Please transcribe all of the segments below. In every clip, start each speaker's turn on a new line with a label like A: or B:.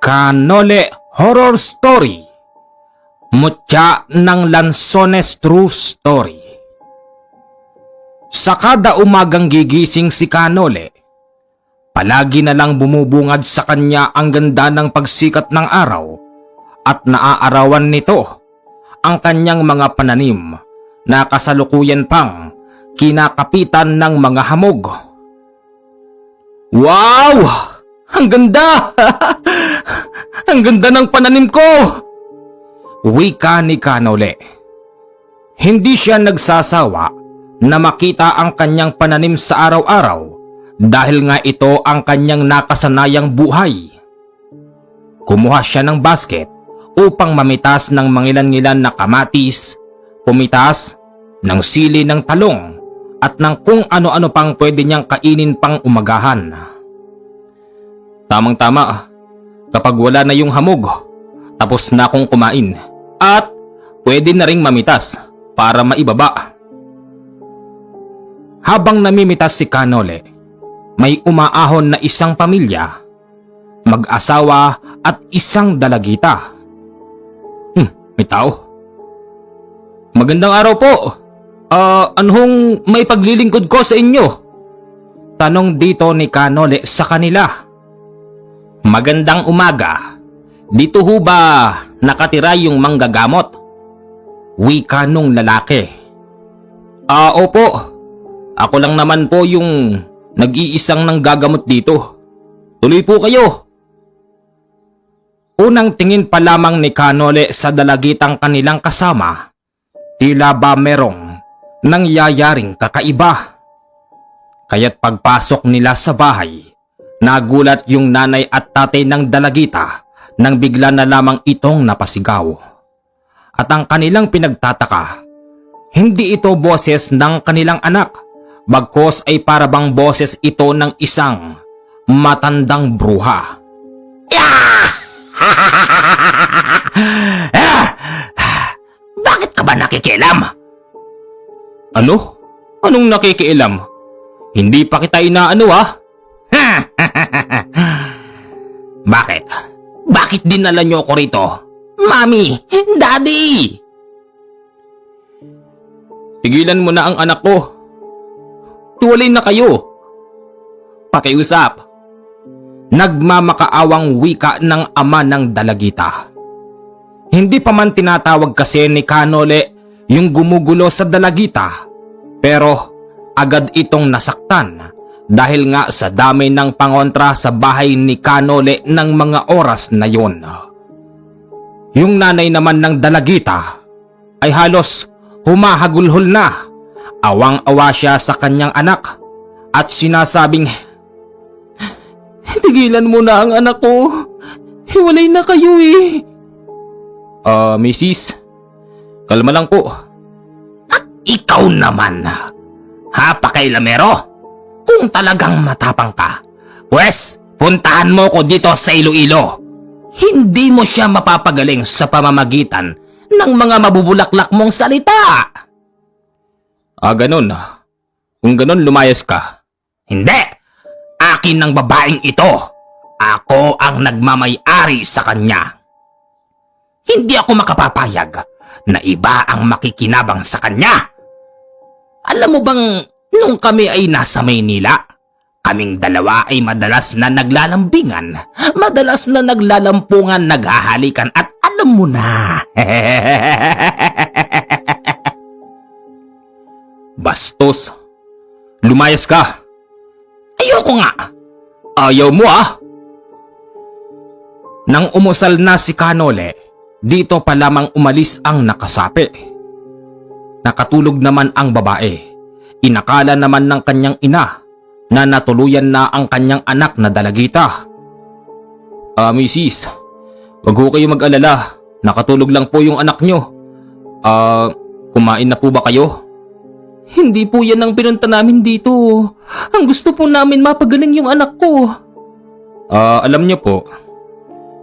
A: Canole Horror Story. Mutya ng Lanzones True Story. Sa kada umagang gigising si Canole, palagi na lang bumubungad sa kanya ang ganda ng pagsikat ng araw at naaarawan nito ang kanyang mga pananim na kasalukuyan pang kinakapitan ng mga hamog. Wow! Ang ganda! Ang ganda ng pananim ko! Wika ni Canole. Hindi siya nagsasawa na makita ang kanyang pananim sa araw-araw dahil nga ito ang kanyang nakasanayang buhay. Kumuha siya ng basket upang mamitas ng mangilan-ngilan na kamatis, pumitas ng sili ng talong at ng kung ano-ano pang pwede niyang kainin pang umagahan. Tamang-tama, kapag wala na yung hamog, tapos na akong kumain at pwede na ring mamitas para maibaba. Habang namimitas si Canole, may umaahon na isang pamilya, mag-asawa at isang dalagita. May tao. Magandang araw po. Anong may paglilingkod ko sa inyo? Tanong dito ni Canole sa kanila. Magandang umaga. Dito ho ba nakatira yung manggagamot? Wika nung lalaki. Opo. Ako lang naman po yung nag-iisang nanggagamot dito. Tuloy po kayo. Unang tingin pa lamang ni Canole sa dalagitang kanilang kasama, tila ba merong nangyayaring kakaiba. Kaya't pagpasok nila sa bahay, nagulat yung nanay at tatay ng dalagita nang bigla na lamang itong napasigaw. At ang kanilang pinagtataka, hindi ito boses ng kanilang anak, bagkos ay parabang boses ito ng isang matandang bruha. Bakit ka ba nakikialam? Ano? Anong nakikialam? Hindi pa kita inaano Bakit? Bakit dinala niyo ako rito? Mami! Daddy! Tigilan mo na ang anak ko. Hiwalay na kayo. Pakiusap. Nagmamakaawang wika ng ama ng dalagita. Hindi pa man tinatawag kasi ni Canole yung gumugulo sa dalagita, pero agad itong nasaktan dahil nga sa dami ng pangontra sa bahay ni Canole ng mga oras na yon. Yung nanay naman ng dalagita ay halos humahagulhol na. Awang-awa siya sa kanyang anak at sinasabing, tigilan mo na ang anak ko. Hiwalay na kayo eh. Mrs. Kalma lang po. At ikaw naman, pakailamero? Kung talagang matapang ka, pwes, puntahan mo ko dito sa Iloilo. Hindi mo siya mapapagaling sa pamamagitan ng mga mabubulaklak mong salita. Ganun. Kung ganun, lumayas ka. Hindi! Akin ng babaeng ito. Ako ang nagmamay-ari sa kanya. Hindi ako makapapayag na iba ang makikinabang sa kanya. Alam mo bang nung kami ay nasa Maynila, kaming dalawa ay madalas na naglalambingan, madalas na naglalampungan, naghahalikan at alam mo na. Bastos, lumayas ka. Ayoko nga. Ayaw mo Nang umusal na si Canole, dito pa lamang umalis ang nakasapi. Nakatulog naman ang babae. Inakala naman ng kanyang ina na natuluyan na ang kanyang anak na dalagita. Mrs. Wag ho kayo mag-alala. Nakatulog lang po yung anak nyo. Kumain na po ba kayo? Hindi po yan ang pinunta namin dito. Ang gusto po namin mapagaling yung anak ko. Alam niyo po,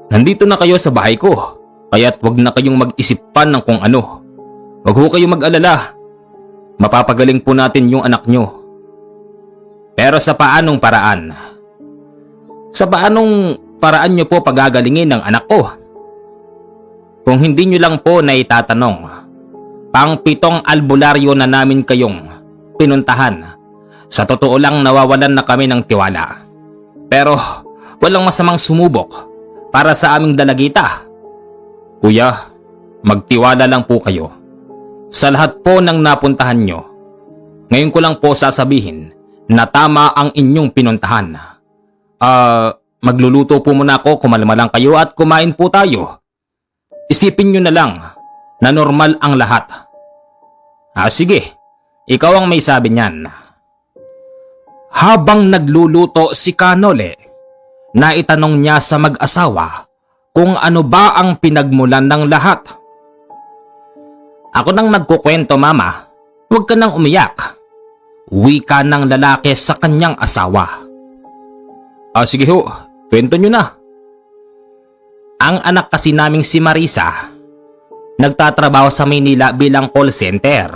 A: nandito na kayo sa bahay ko, kaya't wag na kayong mag-isip pa ng kung ano. Wag ho kayong mag-alala. Mapapagaling po natin yung anak nyo. Pero sa paanong paraan? Sa paanong paraan nyo po pagagalingin ng anak ko? Kung hindi nyo lang po na itatanong, pang-7 albularyo na namin kayong pinuntahan. Sa totoo lang nawawalan na kami ng tiwala. Pero walang masamang sumubok para sa aming dalagita. Kuya, magtiwala lang po kayo. Sa lahat po ng napuntahan nyo, ngayon ko lang po sasabihin na tama ang inyong pinuntahan. Magluluto po muna ako, kumalma lang kayo at kumain po tayo. Isipin nyo na lang na normal ang lahat. Sige, ikaw ang may sabi niyan. Habang nagluluto si Kanole, naitanong niya sa mag-asawa kung ano ba ang pinagmulan ng lahat. Ako nang magkukwento, Mama. Huwag ka nang umiyak. Wika ng lalaki sa kanyang asawa. Sige ho, kwento nyo na. Ang anak kasi naming si Marisa, nagtatrabaho sa Maynila bilang call center.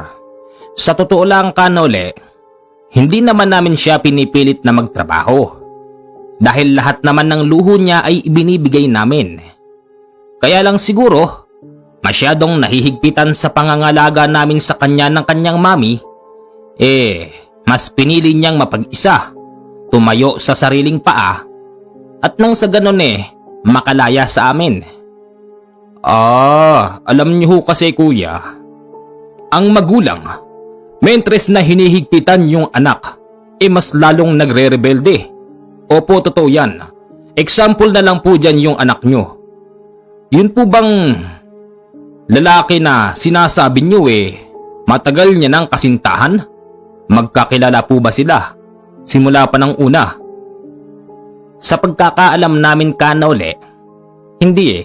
A: Sa totoo lang, Kanole, hindi naman namin siya pinipilit na magtrabaho. Dahil lahat naman ng luho niya ay ibinibigay namin. Kaya lang siguro, masyadong nahihigpitan sa pangangalaga namin sa kanya ng kanyang mami, mas pinili niyang mapag-isa, tumayo sa sariling paa, at nang sa ganon makalaya sa amin. Alam niyo ho kasi kuya, ang magulang, mentres na hinihigpitan yung anak, mas lalong nagre-rebelde. Opo, totoo yan. Example na lang po dyan yung anak nyo. Yun po bang lalaki na sinasabi nyo matagal niya ng kasintahan? Magkakilala po ba sila? Simula pa ng una? Sa pagkakaalam namin, Kanole, hindi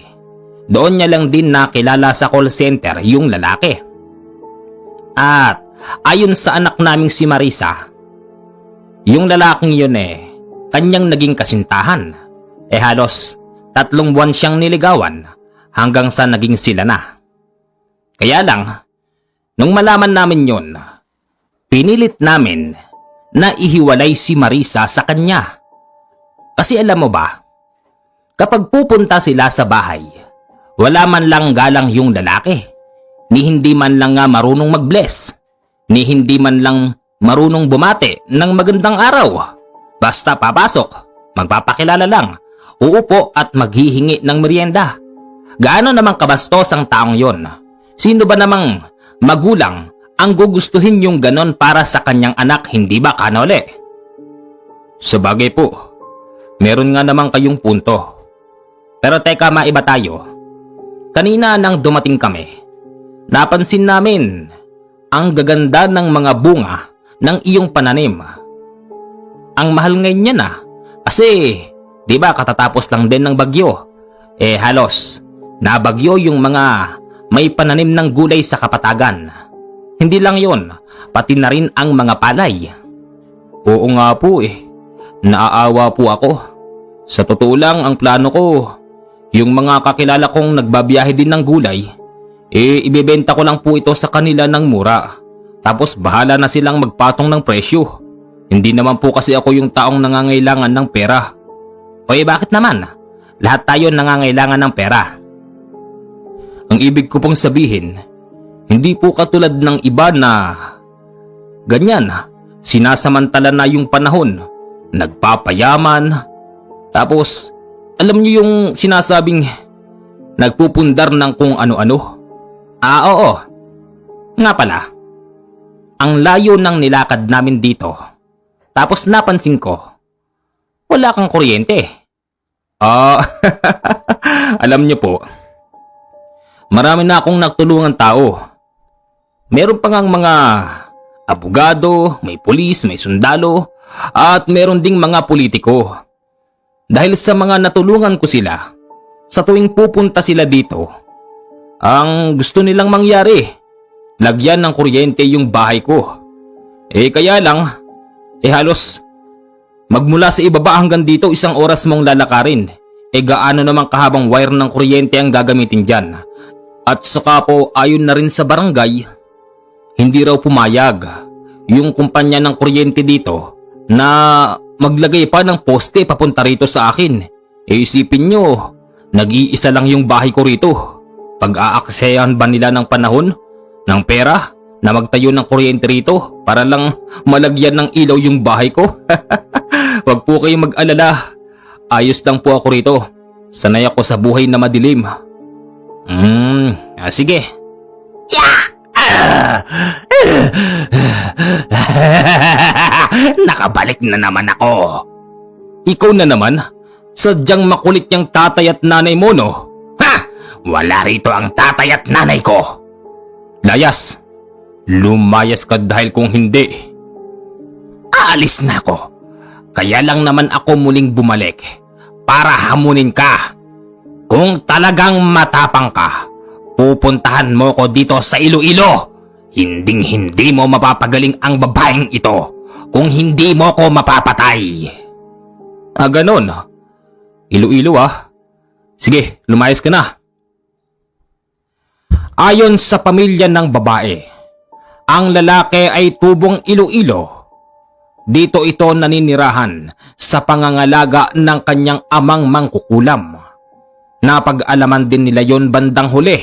A: Doon niya lang din nakilala sa call center yung lalaki. At ayon sa anak naming si Marisa, yung lalaking yun kanyang naging kasintahan. Halos 3 buwan siyang niligawan hanggang sa naging sila na. Kaya lang, nung malaman namin yun, pinilit namin na ihiwalay si Marisa sa kanya. Kasi alam mo ba, kapag pupunta sila sa bahay, wala man lang galang yung lalaki, ni hindi man lang nga marunong mag-bless, ni hindi man lang marunong bumate ng magandang araw. Basta papasok, magpapakilala lang, uupo at maghihingi ng merienda. Gaano namang kabastos ang taong yon? Sino ba namang magulang ang gugustuhin yung ganon para sa kanyang anak, hindi ba, Kanole? Sabagay po, meron nga naman kayong punto. Pero teka, maiba tayo. Kanina nang dumating kami, napansin namin ang gaganda ng mga bunga ng iyong pananim. Ang mahal ngayon niya na kasi di ba katatapos lang din ng bagyo. Halos nabagyo yung mga may pananim ng gulay sa kapatagan. Hindi lang yon, pati na rin ang mga palay. Oo nga po naaawa po ako. Sa totoo lang, ang plano ko, yung mga kakilala kong nagbabiyahe din ng gulay, ibebenta ko lang po ito sa kanila ng mura. Tapos bahala na silang magpatong ng presyo. Hindi naman po kasi ako yung taong nangangailangan ng pera. Bakit naman? Lahat tayo nangangailangan ng pera. Ang ibig ko pong sabihin, hindi po katulad ng iba na ganyan, sinasamantala na yung panahon, nagpapayaman, tapos alam niyo yung sinasabing nagpupundar ng kung ano-ano? Oo. Nga pala, ang layo ng nilakad namin dito, tapos napansin ko, wala kang kuryente. Alam niyo po, marami na akong nagtulungan tao. Meron pa ngang mga abogado, may pulis, may sundalo, at meron ding mga politiko. Dahil sa mga natulungan ko sila, sa tuwing pupunta sila dito, ang gusto nilang mangyari, lagyan ng kuryente yung bahay ko. Kaya lang, halos magmula sa ibaba hanggang dito 1 oras mong lalakarin. Gaano namang kahabang wire ng kuryente ang gagamitin dyan? At saka po, ayon na rin sa barangay, hindi raw pumayag yung kumpanya ng kuryente dito na maglagay pa ng poste papunta rito sa akin. Isipin nyo, nag-iisa lang yung bahay ko rito. Pag-aaksayan ba nila ng panahon, ng pera, na magtayo ng kuryente rito para lang malagyan ng ilaw yung bahay ko? Wag po kayong mag-alala. Ayos lang po ako rito. Sanay ako sa buhay na madilim. Sige. Nakabalik na naman ako. Ikaw na naman? Sadyang makulit yung tatay at nanay mo, no? Ha! Wala rito ang tatay at nanay ko. Layas, lumayas ka dahil kung hindi, aalis na ako. Kaya lang naman ako muling bumalik para hamunin ka. Kung talagang matapang ka, pupuntahan mo ko dito sa Iloilo. Hinding-hindi mo mapapagaling ang babaeng ito kung hindi mo ko mapapatay. Ganon. Iloilo Sige, lumayas ka na. Ayon sa pamilya ng babae, ang lalaki ay tubong Iloilo. Dito ito naninirahan sa pangangalaga ng kanyang amang mangkukulam. Napag-alaman din nila yon bandang huli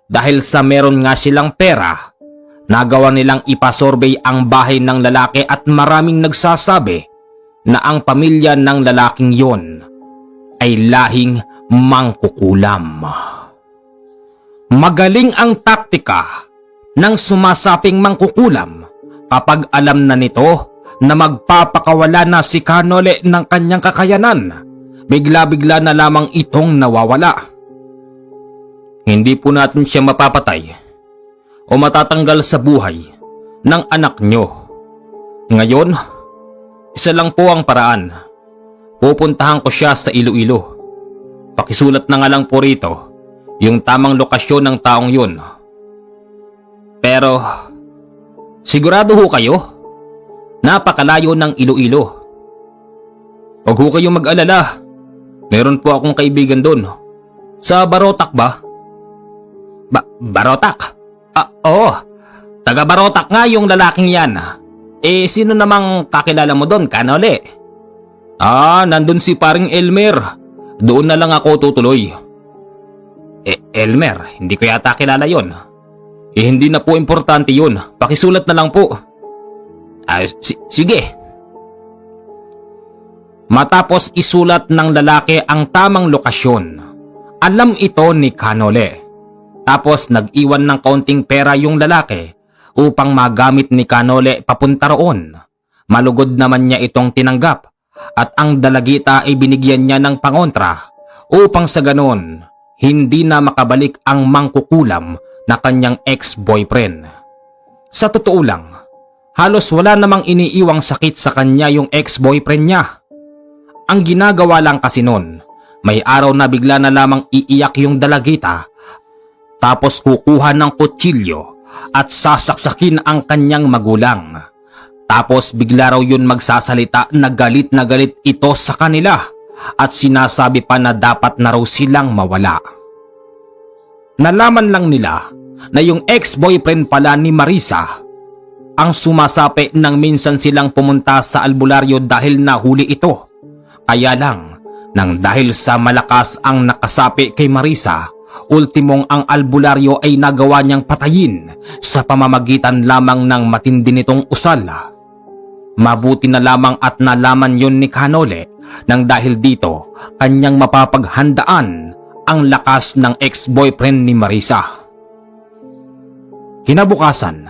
A: dahil sa meron nga silang pera. Nagawa nilang ipasurvey ang bahay ng lalaki at maraming nagsasabi na ang pamilya ng lalaking yon ay lahing mangkukulam. Magaling ang taktika ng sumasaping mangkukulam kapag alam na nito na magpapakawala na si Kanole ng kanyang kakayanan. Bigla-bigla na lamang itong nawawala. Hindi po natin siya mapapatay o matatanggal sa buhay ng anak nyo. Ngayon, isa lang po ang paraan. Pupuntahan ko siya sa Iloilo. Pakisulat na nga lang po rito yung tamang lokasyon ng taong yun. Pero, sigurado ho kayo? Napakalayo ng Iloilo. Huwag ho kayong mag-alala. Meron po akong kaibigan doon. Sa Barotac ba? Barotac? Oo. Taga Barotac nga yung lalaking yan. Sino namang kakilala mo doon, Kanole? Nandun si paring Elmer. Doon na lang ako tutuloy. Elmer? Hindi ko yata kilala yon. Hindi na po importante yun. Pakisulat na lang po. Sige. Matapos isulat ng lalaki ang tamang lokasyon, alam ito ni Kanole. Tapos nag-iwan ng kaunting pera yung lalaki upang magamit ni Kanole papunta roon. Malugod naman niya itong tinanggap at ang dalagita ay binigyan niya ng pangontra upang sa ganon hindi na makabalik ang mangkukulam na kanyang ex-boyfriend. Sa totoo lang, halos wala namang iniiwang sakit sa kanya yung ex-boyfriend niya. Ang ginagawa lang kasi nun, may araw na bigla na lamang iiyak yung dalagita, tapos kukuha ng kutsilyo at sasaksakin ang kanyang magulang. Tapos bigla raw yun magsasalita na galit ito sa kanila at sinasabi pa na dapat na raw silang mawala. Nalaman lang nila na yung ex-boyfriend pala ni Marisa ang sumasapi nang minsan silang pumunta sa albularyo dahil nahuli ito. Kaya lang, nang dahil sa malakas ang nakasapi kay Marisa, ultimong ang albularyo ay nagawa niyang patayin sa pamamagitan lamang ng matindi nitong usal. Mabuti na lamang at nalaman yon ni Kanole nang dahil dito kanyang mapapaghandaan ang lakas ng ex-boyfriend ni Marisa. Kinabukasan,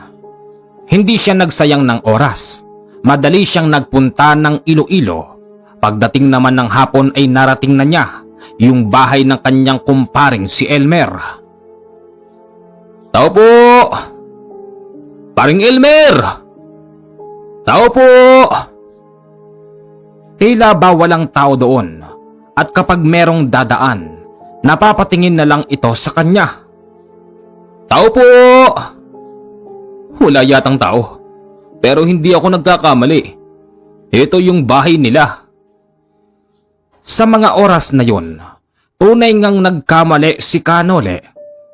A: hindi siya nagsayang ng oras. Madali siyang nagpunta ng Iloilo. Pagdating naman ng hapon ay narating na niya yung bahay ng kanyang kumparing si Elmer. Tao po! Paring Elmer! Tao po! Tila ba walang tao doon at kapag merong dadaan, napapatingin na lang ito sa kanya. Tao po! Wala yatang tao. Pero hindi ako nagkakamali. Ito yung bahay nila. Sa mga oras na yon, tunay ngang nagkamali si Kanole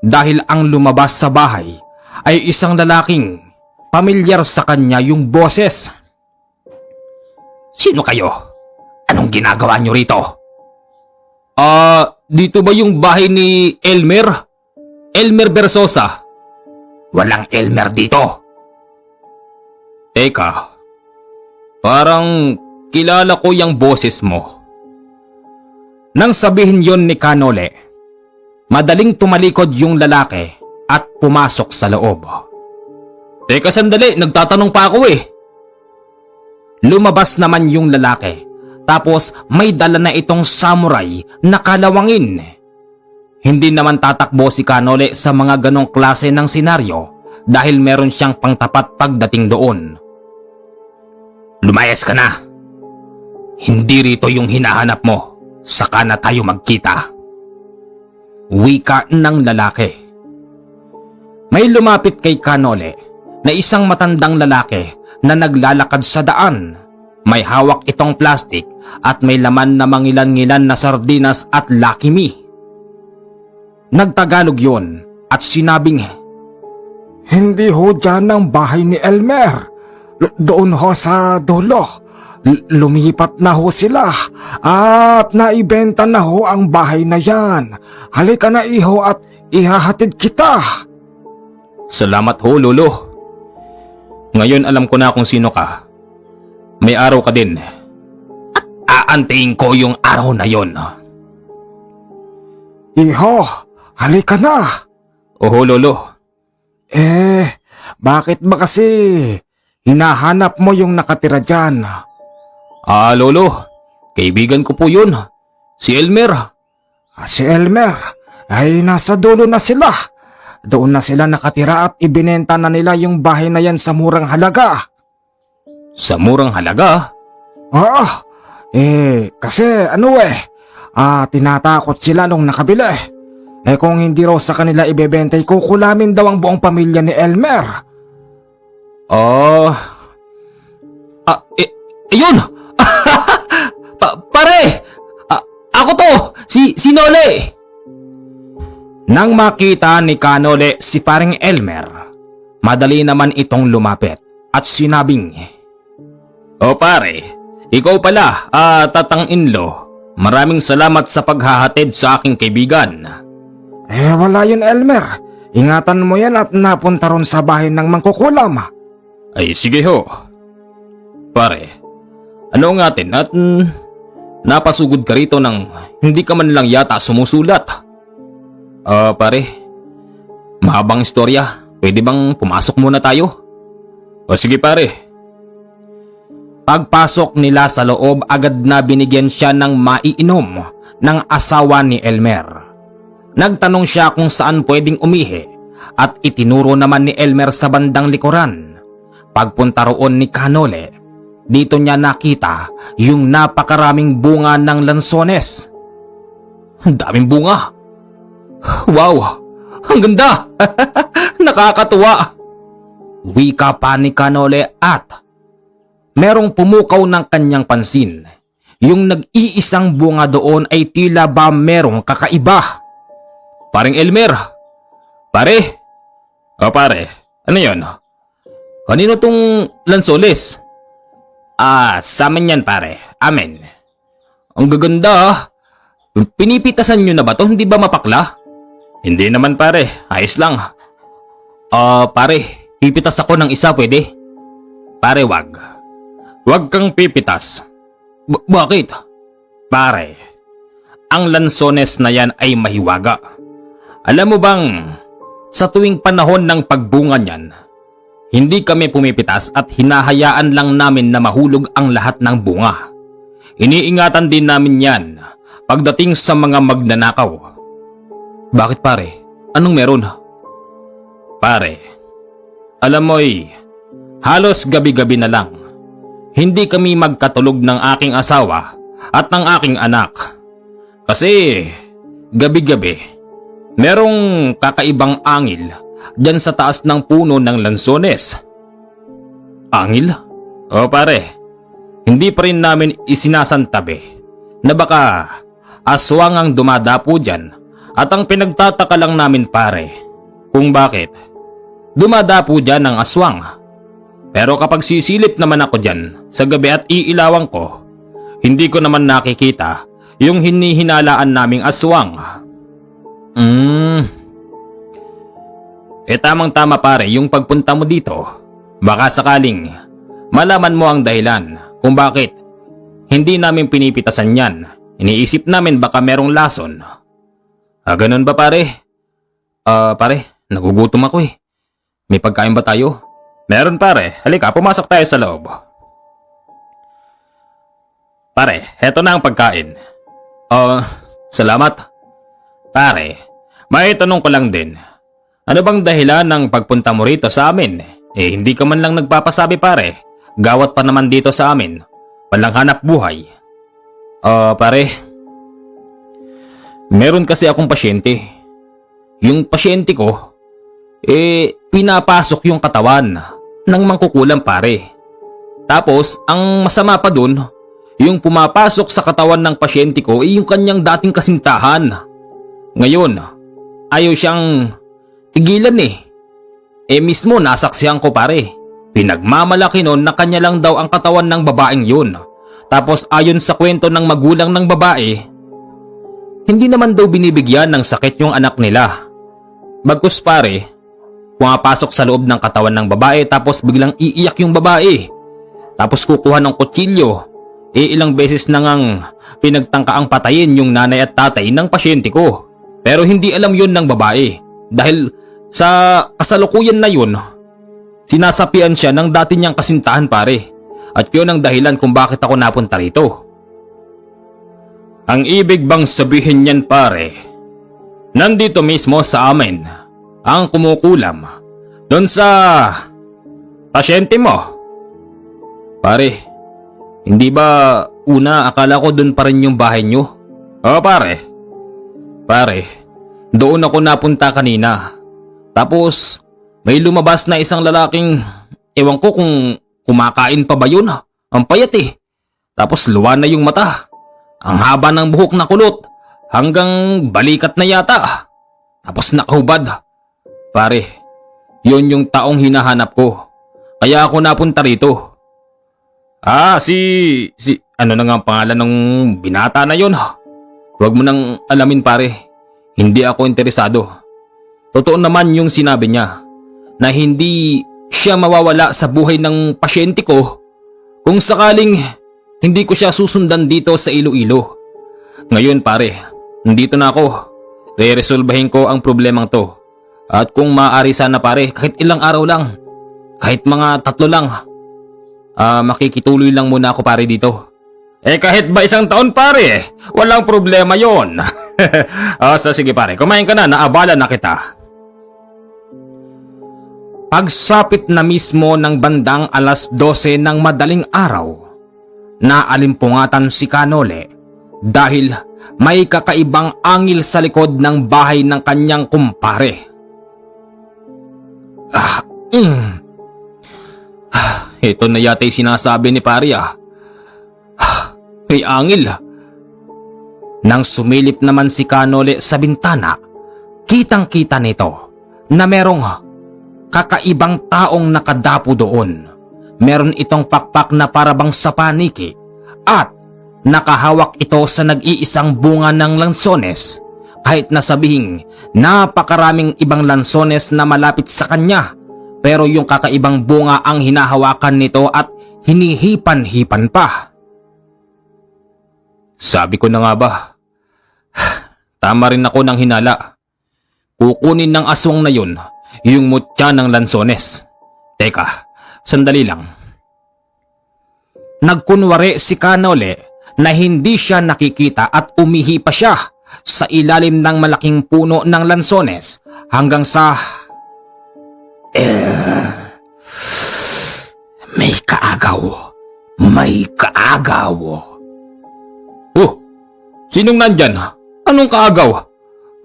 A: dahil ang lumabas sa bahay ay isang lalaking pamilyar sa kanya yung boses. Sino kayo? Anong ginagawa nyo rito? Dito ba yung bahay ni Elmer? Elmer Versosa? Walang Elmer dito. Teka, parang kilala ko yung boses mo. Nang sabihin yon ni Kanole, madaling tumalikod yung lalaki at pumasok sa loob. Teka sandali, nagtatanong pa ako eh. Lumabas naman yung lalaki, tapos may dala na itong samurai na kalawangin. Hindi naman tatakbo si Kanole sa mga ganong klase ng senaryo dahil meron siyang pangtapat pagdating doon. Lumayas ka na. Hindi rito yung hinahanap mo. Saka na tayo magkita. Wika ng lalaki. May lumapit kay Kanole na isang matandang lalaki na naglalakad sa daan. May hawak itong plastic at may laman na mangilan-ngilan na sardinas at Lucky Me. Nagtagalog yon at sinabing,
B: Hindi ho dyan ang bahay ni Elmer. Doon ho sa dulo. Lumipat na ho sila at naibenta na ho ang bahay na yan. Halika na iho at ihahatid kita.
A: Salamat ho, Lolo. Ngayon alam ko na kung sino ka. May araw ka din. At aantayin ko yung araw na yon.
B: Iho, halika na.
A: Oho, Lolo.
B: Bakit ba kasi hinahanap mo yung nakatira dyan?
A: Lolo, kaibigan ko po yun. Si Elmer.
B: Si Elmer ay nasa dulo na sila. Doon na sila nakatira at ibinenta na nila yung bahay na yan sa murang halaga.
A: Sa murang halaga?
B: Oo, kasi tinatakot sila nung nakabili. Kung hindi raw sa kanila ibebenta, kukulamin daw ang buong pamilya ni Elmer.
A: Yun! Pare! Ako to! Si Nole! Nang makita ni Kanole si paring Elmer, madali naman itong lumapit at sinabing, O pare, ikaw pala, tatang-inlo. Maraming salamat sa paghahatid sa aking kaibigan.
B: Wala yun, Elmer. Ingatan mo yan at napunta ron sa bahay ng mangkukulam.
A: Ay sige ho. Pare, ano ang atin at napasugod ka rito nang hindi ka man lang yata sumusulat. Pare, mahabang istorya. Pwede bang pumasok muna tayo? O sige pare. Pagpasok nila sa loob, agad na binigyan siya ng maiinom ng asawa ni Elmer. Nagtanong siya kung saan pwedeng umihi at itinuro naman ni Elmer sa bandang likuran. Pagpunta roon ni Kanole, dito niya nakita yung napakaraming bunga ng lansones. Ang daming bunga. Wow! Ang ganda! Nakakatuwa! Wika pa ni Kanole at merong pumukaw ng kanyang pansin. Yung nag-iisang bunga doon ay tila ba merong kakaiba. Paring Elmer! Pare! Pare, ano yun? Kanino tong lansones? Sa amin yan pare. Amen. Ang gaganda. Pinipitasan nyo na ba to? Hindi ba mapakla? Hindi naman pare. Ayos lang. Pare, pipitas ako ng isa pwede? Pare, wag. Wag kang pipitas. Bakit? Pare, ang lansones na yan ay mahiwaga. Alam mo bang, sa tuwing panahon ng pagbunga niyan, hindi kami pumipitas at hinahayaan lang namin na mahulog ang lahat ng bunga. Iniingatan din namin yan pagdating sa mga magnanakaw. Bakit pare? Anong meron? Pare, alam mo'y halos gabi-gabi na lang. Hindi kami magkatulog ng aking asawa at ng aking anak. Kasi gabi-gabi, merong kakaibang angil dyan sa taas ng puno ng lansones. Angil? O pare, hindi pa rin namin isinasantabi na baka aswang ang dumadapo dyan at ang pinagtataka lang namin pare kung bakit dumadapo dyan ang aswang. Pero kapag sisilip naman ako dyan sa gabi at iilawang ko, hindi ko naman nakikita yung hinihinalaan naming aswang. Tamang-tama pare yung pagpunta mo dito. Baka sakaling malaman mo ang dahilan kung bakit hindi namin pinipitasan yan. Iniisip namin baka merong lason. Ganun ba pare? Pare, nagugutom ako eh. May pagkain ba tayo? Meron pare, halika pumasok tayo sa loob. Pare, heto na ang pagkain. Salamat. Pare, may tanong ko lang din. Ano bang dahilan ng pagpunta mo rito sa amin? Hindi ka man lang nagpapasabi pare. Gawat pa naman dito sa amin. Walang hanap buhay. Pare. Meron kasi akong pasyente. Yung pasyente ko, pinapasok yung katawan ng mangkukulam pare. Tapos, ang masama pa dun, yung pumapasok sa katawan ng pasyente ko yung kanyang dating kasintahan. Ngayon, ayaw siyang tigilan eh. Mismo nasaksihan ko pare. Pinagmamalaki nun na kanya lang daw ang katawan ng babaeng yun. Tapos ayon sa kwento ng magulang ng babae, hindi naman daw binibigyan ng sakit yung anak nila. Bagkus pare, pumapasok sa loob ng katawan ng babae tapos biglang iiyak yung babae. Tapos kukuha ng kutsilyo. Ilang beses na ngang pinagtangkaang patayin yung nanay at tatay ng pasyente ko. Pero hindi alam yun ng babae. Dahil sa kasalukuyan na yun, sinasapian siya ng dati niyang kasintahan pare. At yun ang dahilan kung bakit ako napunta rito. Ang ibig bang sabihin niyan pare, nandito mismo sa amin ang kumukulam doon sa pasyente mo? Pare, hindi ba una akala ko doon pa rin yung bahay niyo? Pare. Pare, doon ako napunta kanina. Tapos may lumabas na isang lalaking, ewan ko kung kumakain pa ba yun. Ang payat eh. Tapos luwa na yung mata. Ang haba ng buhok na kulot. Hanggang balikat na yata. Tapos nakahubad. Pare, yun yung taong hinahanap ko. Kaya ako napunta rito. Ano na nga ang pangalan ng binata na yun? Huwag mo nang alamin pare. Hindi ako interesado. Totoo naman yung sinabi niya na hindi siya mawawala sa buhay ng pasyente ko kung sakaling hindi ko siya susundan dito sa Iloilo. Ngayon pare, nandito na ako. Re-resolbahin ko ang problemang to. At kung maaari sana pare, kahit ilang araw lang, kahit mga 3 lang, makikituloy lang muna ako pare dito. Kahit ba 1 taon pare, walang problema yon. Sige pare, kumain ka na, naabala na kita. Pagsapit na mismo ng bandang 12:00 ng madaling araw, naalimpungatan si Kanole dahil may kakaibang angil sa likod ng bahay ng kanyang kumpare. Ito na yata yung sinasabi ni pare may angil. Nang sumilip naman si Kanole sa bintana, kitang-kita nito na merong kakaibang taong nakadapo doon. Meron itong pakpak na parabang sa paniki at nakahawak ito sa nag-iisang bunga ng lansones. Kahit nasabihing napakaraming ibang lansones na malapit sa kanya, pero yung kakaibang bunga ang hinahawakan nito at hinihipan-hipan pa. Sabi ko na nga ba, tama rin ako ng hinala. Kukunin ng aswang na yun yung mutya ng lansones. Teka, sandali lang. Nagkunwari si Kanole na hindi siya nakikita at umihi pa siya sa ilalim ng malaking puno ng lansones hanggang sa... May kaagaw. May kaagaw. Oh, sinong nandyan? Anong kaagaw?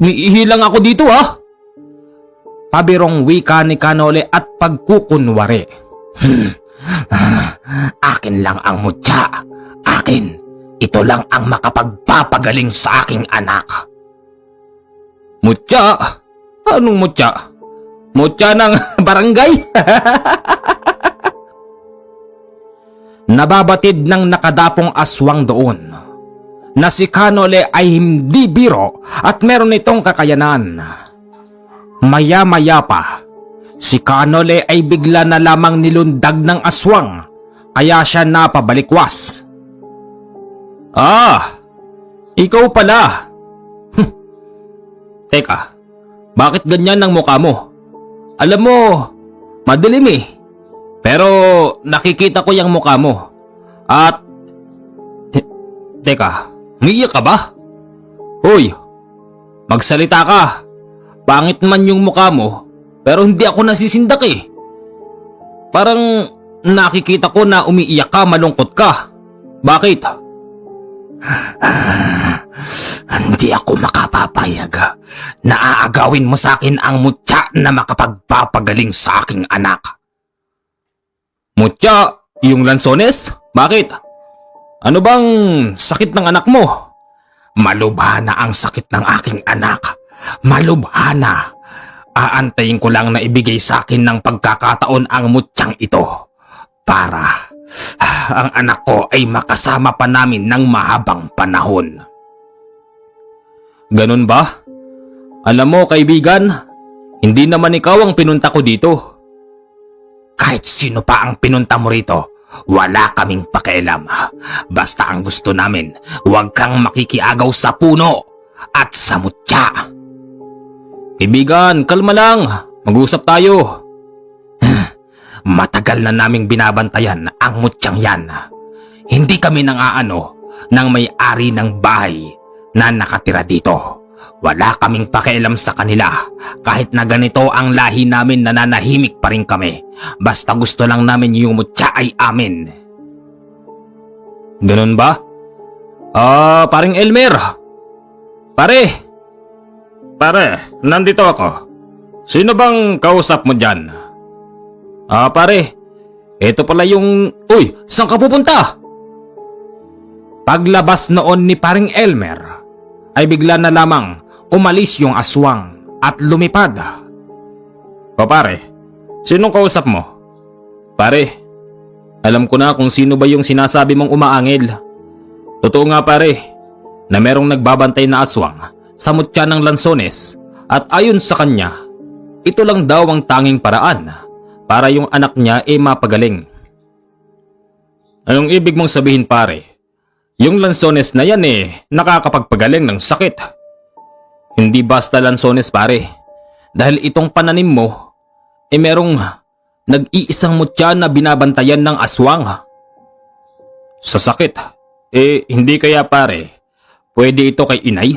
A: Umiihi lang ako dito Pabirong wika ni Kanole at pagkukunwari. Akin lang ang mutya. Akin. Ito lang ang makapagpapagaling sa aking anak. Mutya? Anong mutya? Mutya ng barangay? Nababatid ng nakadapong aswang doon. na si Kanole ay hindi biro at meron itong kakayanan. Maya-maya pa, si Kanole ay bigla na lamang nilundag ng aswang kaya siya napabalikwas. Ah, ikaw pala. Teka, bakit ganyan ang mukha mo? Alam mo, madilim eh. Pero nakikita ko yung mukha mo. At... Teka, umiiyak ka ba? Hoy, magsalita ka. Pangit man yung mukha mo, pero hindi ako nasisindak eh. Parang nakikita ko na umiiyak ka, malungkot ka. Bakit? Hindi ako makapapayag na aagawin mo sa akin ang mutya na makapagpapagaling sa aking anak. Mutya? Yung lansones? Bakit? Ano bang sakit ng anak mo? Malubhana ang sakit ng aking anak. Malubhana. Aantayin ko lang na ibigay sa akin ng pagkakataon ang mutyang ito para ang anak ko ay makasama pa namin ng mahabang panahon. Ganun ba? Alam mo kaibigan, hindi naman ikaw ang pinunta ko dito. Kahit sino pa ang pinunta mo rito, wala kaming pakialam. Basta ang gusto namin, huwag kang makikiagaw sa puno at sa mutya. Kaibigan, kalma lang. Mag-usap tayo. Matagal na naming binabantayan ang mutyang yan. Hindi kami nang-aano ng may-ari ng bahay na nakatira dito. Wala kaming pakialam sa kanila. Kahit na ganito ang lahi namin, nananahimik pa rin kami. Basta gusto lang namin yung mutya ay amin. Ganun ba? Paring Elmer. Pare, nandito ako. Sino bang kausap mo dyan? Pare, eto pala yung... Uy, saan ka pupunta? Paglabas noon ni paring Elmer, ay bigla na lamang umalis yung aswang at lumipad. Pare, sinong kausap mo? Pare, alam ko na kung sino ba yung sinasabi mong umaangil. Totoo nga pare, na merong nagbabantay na aswang sa mutya ng lansones at ayon sa kanya, ito lang daw ang tanging paraan para yung anak niya ay mapagaling. Anong ibig mong sabihin pare? Yung lansones na yan nakakapagpagaling ng sakit. Hindi basta lansones pare, dahil itong pananim mo merong nag-iisang mutya na binabantayan ng aswang. Sa sakit? Hindi kaya pare, pwede ito kay inay?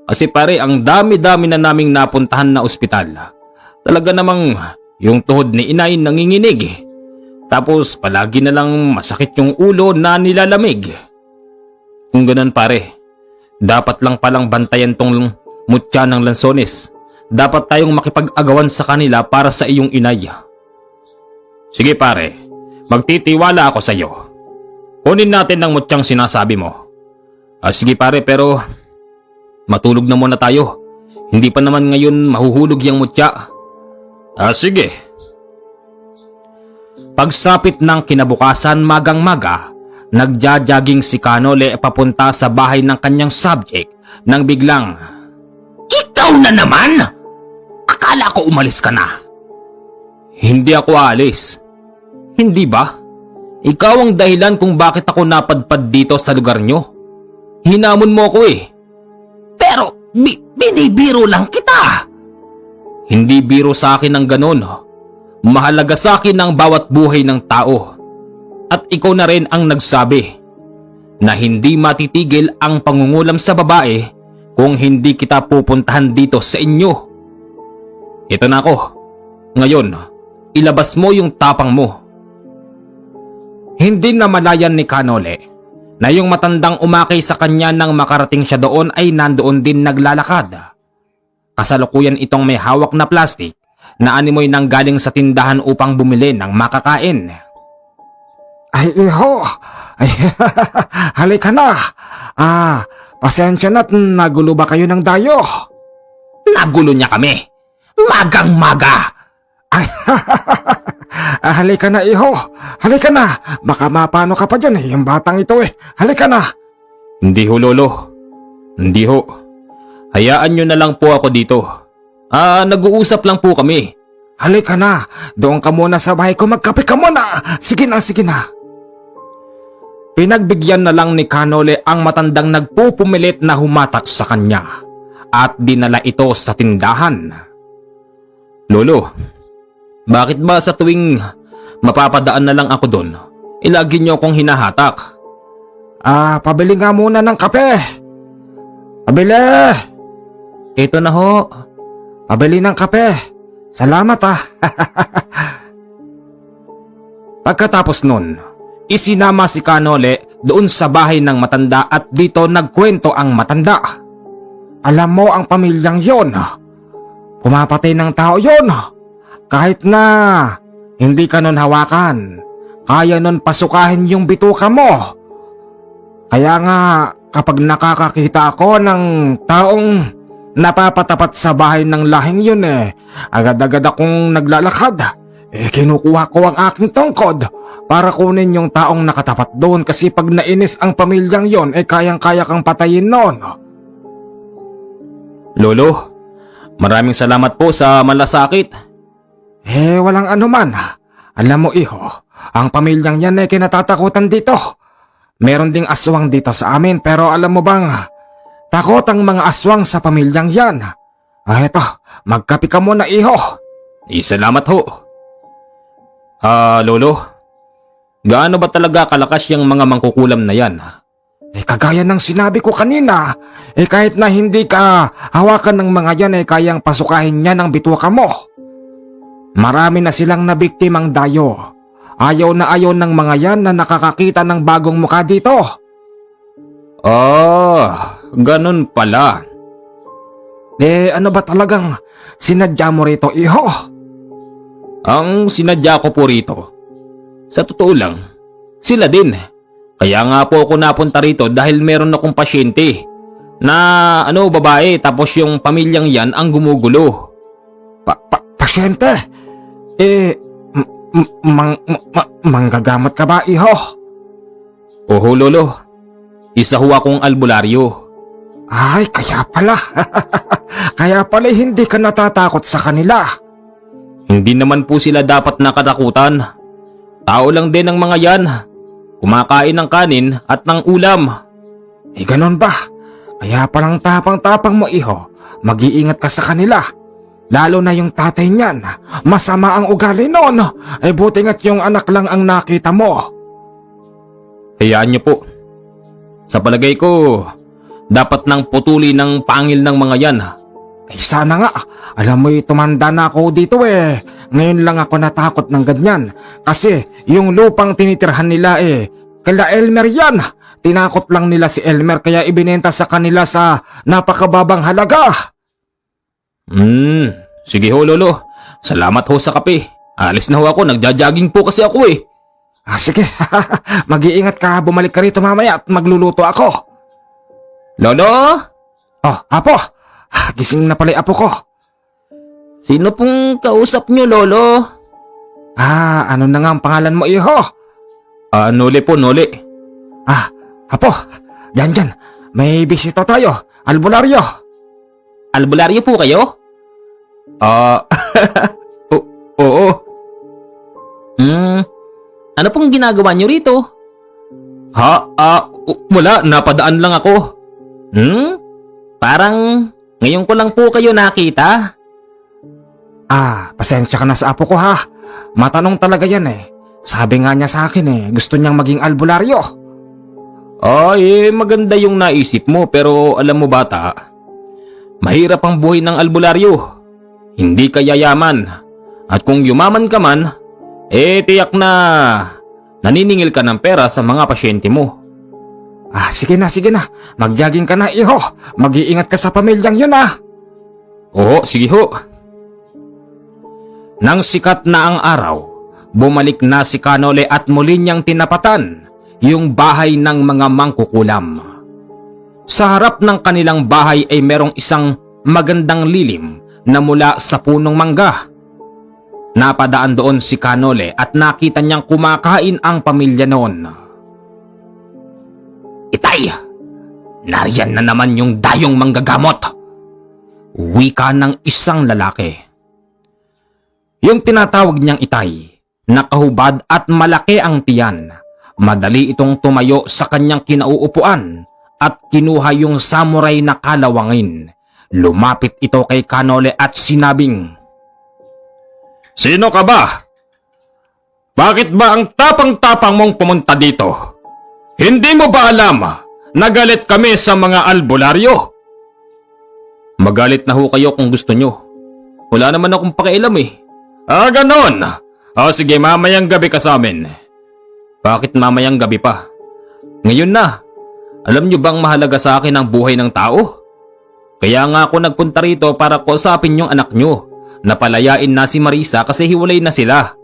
A: Kasi pare, ang dami-dami na naming napuntahan na ospital. Talaga namang yung tuhod ni inay nanginginig. Tapos palagi na lang masakit yung ulo na nilalamig. Kung ganun pare, dapat lang palang bantayan tong mutya ng lansones. Dapat tayong makipag-agawan sa kanila para sa iyong inay. Sige pare, magtitiwala ako sa iyo. Kunin natin ang mutyang sinasabi mo. Sige pare, pero matulog na muna tayo. Hindi pa naman ngayon mahuhulog yung mutya. Sige. Pagsapit ng kinabukasan magang-maga, nagja-jogging si Kanole papunta sa bahay ng kanyang subject nang biglang, "Ikaw na naman? Akala ko umalis ka na." Hindi ako aalis. Hindi ba? Ikaw ang dahilan kung bakit ako napadpad dito sa lugar nyo. Hinamon mo ko Pero binibiro lang kita. Hindi biro sa akin ang ganon. Mahalaga sa akin ang bawat buhay ng tao. At ikaw na rin ang nagsabi na hindi matitigil ang pangungulam sa babae kung hindi kita pupuntahan dito sa inyo. Ito na ako. Ngayon, ilabas mo yung tapang mo. Hindi na malayan ni Kanole na yung matandang umakay sa kanya nang makarating siya doon ay nandoon din naglalakad. Kasalukuyan itong may hawak na plastik na animoy nang galing sa tindahan upang bumili ng makakain.
B: Ay, iho! Ay, halika na! Pasensya na't nagulo ba kayo ng dayo?
A: Nagulo niya kami. Magang-maga.
B: Ay, halika na, iho! Halika na! Baka mapano ka pa dyan yung batang ito Halika na!
A: Hindi ho, Lolo. Hindi ho. Hayaan nyo na lang po ako dito. Nag-uusap lang po kami.
B: Halika na, doon ka muna sa bahay ko, magkape ka muna. Sige na, sige na.
A: Pinagbigyan na lang ni Kanole ang matandang nagpupumilit na humatak sa kanya at dinala ito sa tindahan. Lolo, bakit ba sa tuwing mapapadaan na lang ako doon, lagi niyo akong hinahatak?
B: Pabili nga muna ng kape. Pabili.
A: Ito na ho.
B: Pabili ng kape. Salamat
A: Pagkatapos nun, isinama si Kanole doon sa bahay ng matanda at dito nagkwento ang matanda.
B: Alam mo ang pamilyang yon, pumapatay ng tao yon. Kahit na hindi ka nun hawakan, kaya nun pasukahin yung bituka mo. Kaya nga kapag nakakakita ako ng taong napapatapat sa bahay ng lahing yun agad-agad akong naglalakad. Kinukuha ko ang aking tungkod para kunin yung taong nakatapat doon kasi pag nainis ang pamilyang yon kayang-kaya kang patayin noon.
A: Lolo, maraming salamat po sa malasakit.
B: Walang anuman. Alam mo iho, ang pamilyang yan kinatatakutan dito. Meron ding aswang dito sa amin pero alam mo bang takot ang mga aswang sa pamilyang yan. Eto, magkape ka muna iho.
A: Salamat ho. Lolo, gaano ba talaga kalakas yung mga mangkukulam na yan?
B: Kagaya ng sinabi ko kanina, kahit na hindi ka hawakan ng mga yan kayang pasukahin niya ng bituka mo. Marami na silang nabiktimang dayo. Ayaw na ayaw ng mga yan na nakakakita ng bagong mukha dito.
A: Ganun pala.
B: Ano ba talagang sinadya mo rito, iho?
A: Ang sinadya ko po rito, sa totoo lang, sila din. Kaya nga po ako napunta rito dahil meron akong pasyente na babae tapos yung pamilyang yan ang gumugulo.
B: Pasyente? Manggagamot ka ba, iho?
A: Oho, Lolo. Isa ho akong albularyo.
B: Ay, kaya pala. Kaya pala hindi ka natatakot sa kanila.
A: Hindi naman po sila dapat nakatakutan. Tao lang din ang mga yan. Kumakain ng kanin at ng ulam.
B: Ganon ba? Kaya palang tapang-tapang mo, iho. Mag-iingat ka sa kanila. Lalo na yung tatay niyan. Masama ang ugali noon. Buti nga't yung anak lang ang nakita mo.
A: Hayaan niyo po. Sa palagay ko, dapat nang putuli ng pangil ng mga yan.
B: Sana nga. Alam mo, tumanda na ako dito Ngayon lang ako natakot ng ganyan. Kasi yung lupang tinitirhan nila kala Elmer yan. Tinakot lang nila si Elmer kaya ibinenta sa kanila sa napakababang halaga.
A: Sige ho, Lolo. Salamat ho sa kape. Alis na ho ako, nagja-jogging po kasi ako
B: Sige, mag-iingat ka, bumalik ka rito mamaya at magluluto ako.
A: Lolo?
B: Apo, gising na pala apo ko.
A: Sino pong kausap niyo, Lolo?
B: Ano na nga ang pangalan mo, iho?
A: Nole po, Nole.
B: Apo, dyan, may bisita tayo, albularyo.
A: Albularyo po kayo? Oo. Ano pong ginagawa niyo rito? Wala, napadaan lang ako. Parang ngayon ko lang po kayo nakita.
B: Pasensya ka na sa apo ko ha. Matanong talaga yan Sabi nga niya sa akin gusto niyang maging albularyo.
A: Maganda yung naisip mo pero alam mo bata, mahirap ang buhay ng albularyo. Hindi ka yayaman. At kung yumaman ka man, tiyak na naniningil ka ng pera sa mga pasyente mo.
B: Sige na. Mag-jogging ka na, iho. Mag-iingat ka sa pamilyang yun
A: Oo, sige ho. Nang sikat na ang araw, bumalik na si Kanole at muli niyang tinapatan yung bahay ng mga mangkukulam. Sa harap ng kanilang bahay ay merong isang magandang lilim na mula sa punong mangga. Napadaan doon si Kanole at nakita niyang kumakain ang pamilya noon. Itay, Nariyan na naman yung dayong manggagamot. Wika ng isang lalaki. Yung tinatawag niyang Itay, nakahubad at malaki ang tiyan. Madali itong tumayo sa kanyang kinauupuan at kinuha yung samurai na kalawangin. Lumapit ito kay Kanole at sinabing, "Sino ka ba? Bakit ba ang tapang-tapang mong pumunta dito? Hindi mo ba alam na galit kami sa mga albularyo?" "Magalit na ho kayo kung gusto nyo. Wala naman akong pakialam eh." "Ah, ganon? O sige, mamayang gabi ka sa amin." "Bakit mamayang gabi pa? Ngayon na. Alam nyo bang mahalaga sa akin ang buhay ng tao? Kaya nga ako nagpunta rito para kausapin yung anak nyo. Napalayain na si Marisa kasi hiwalay na sila."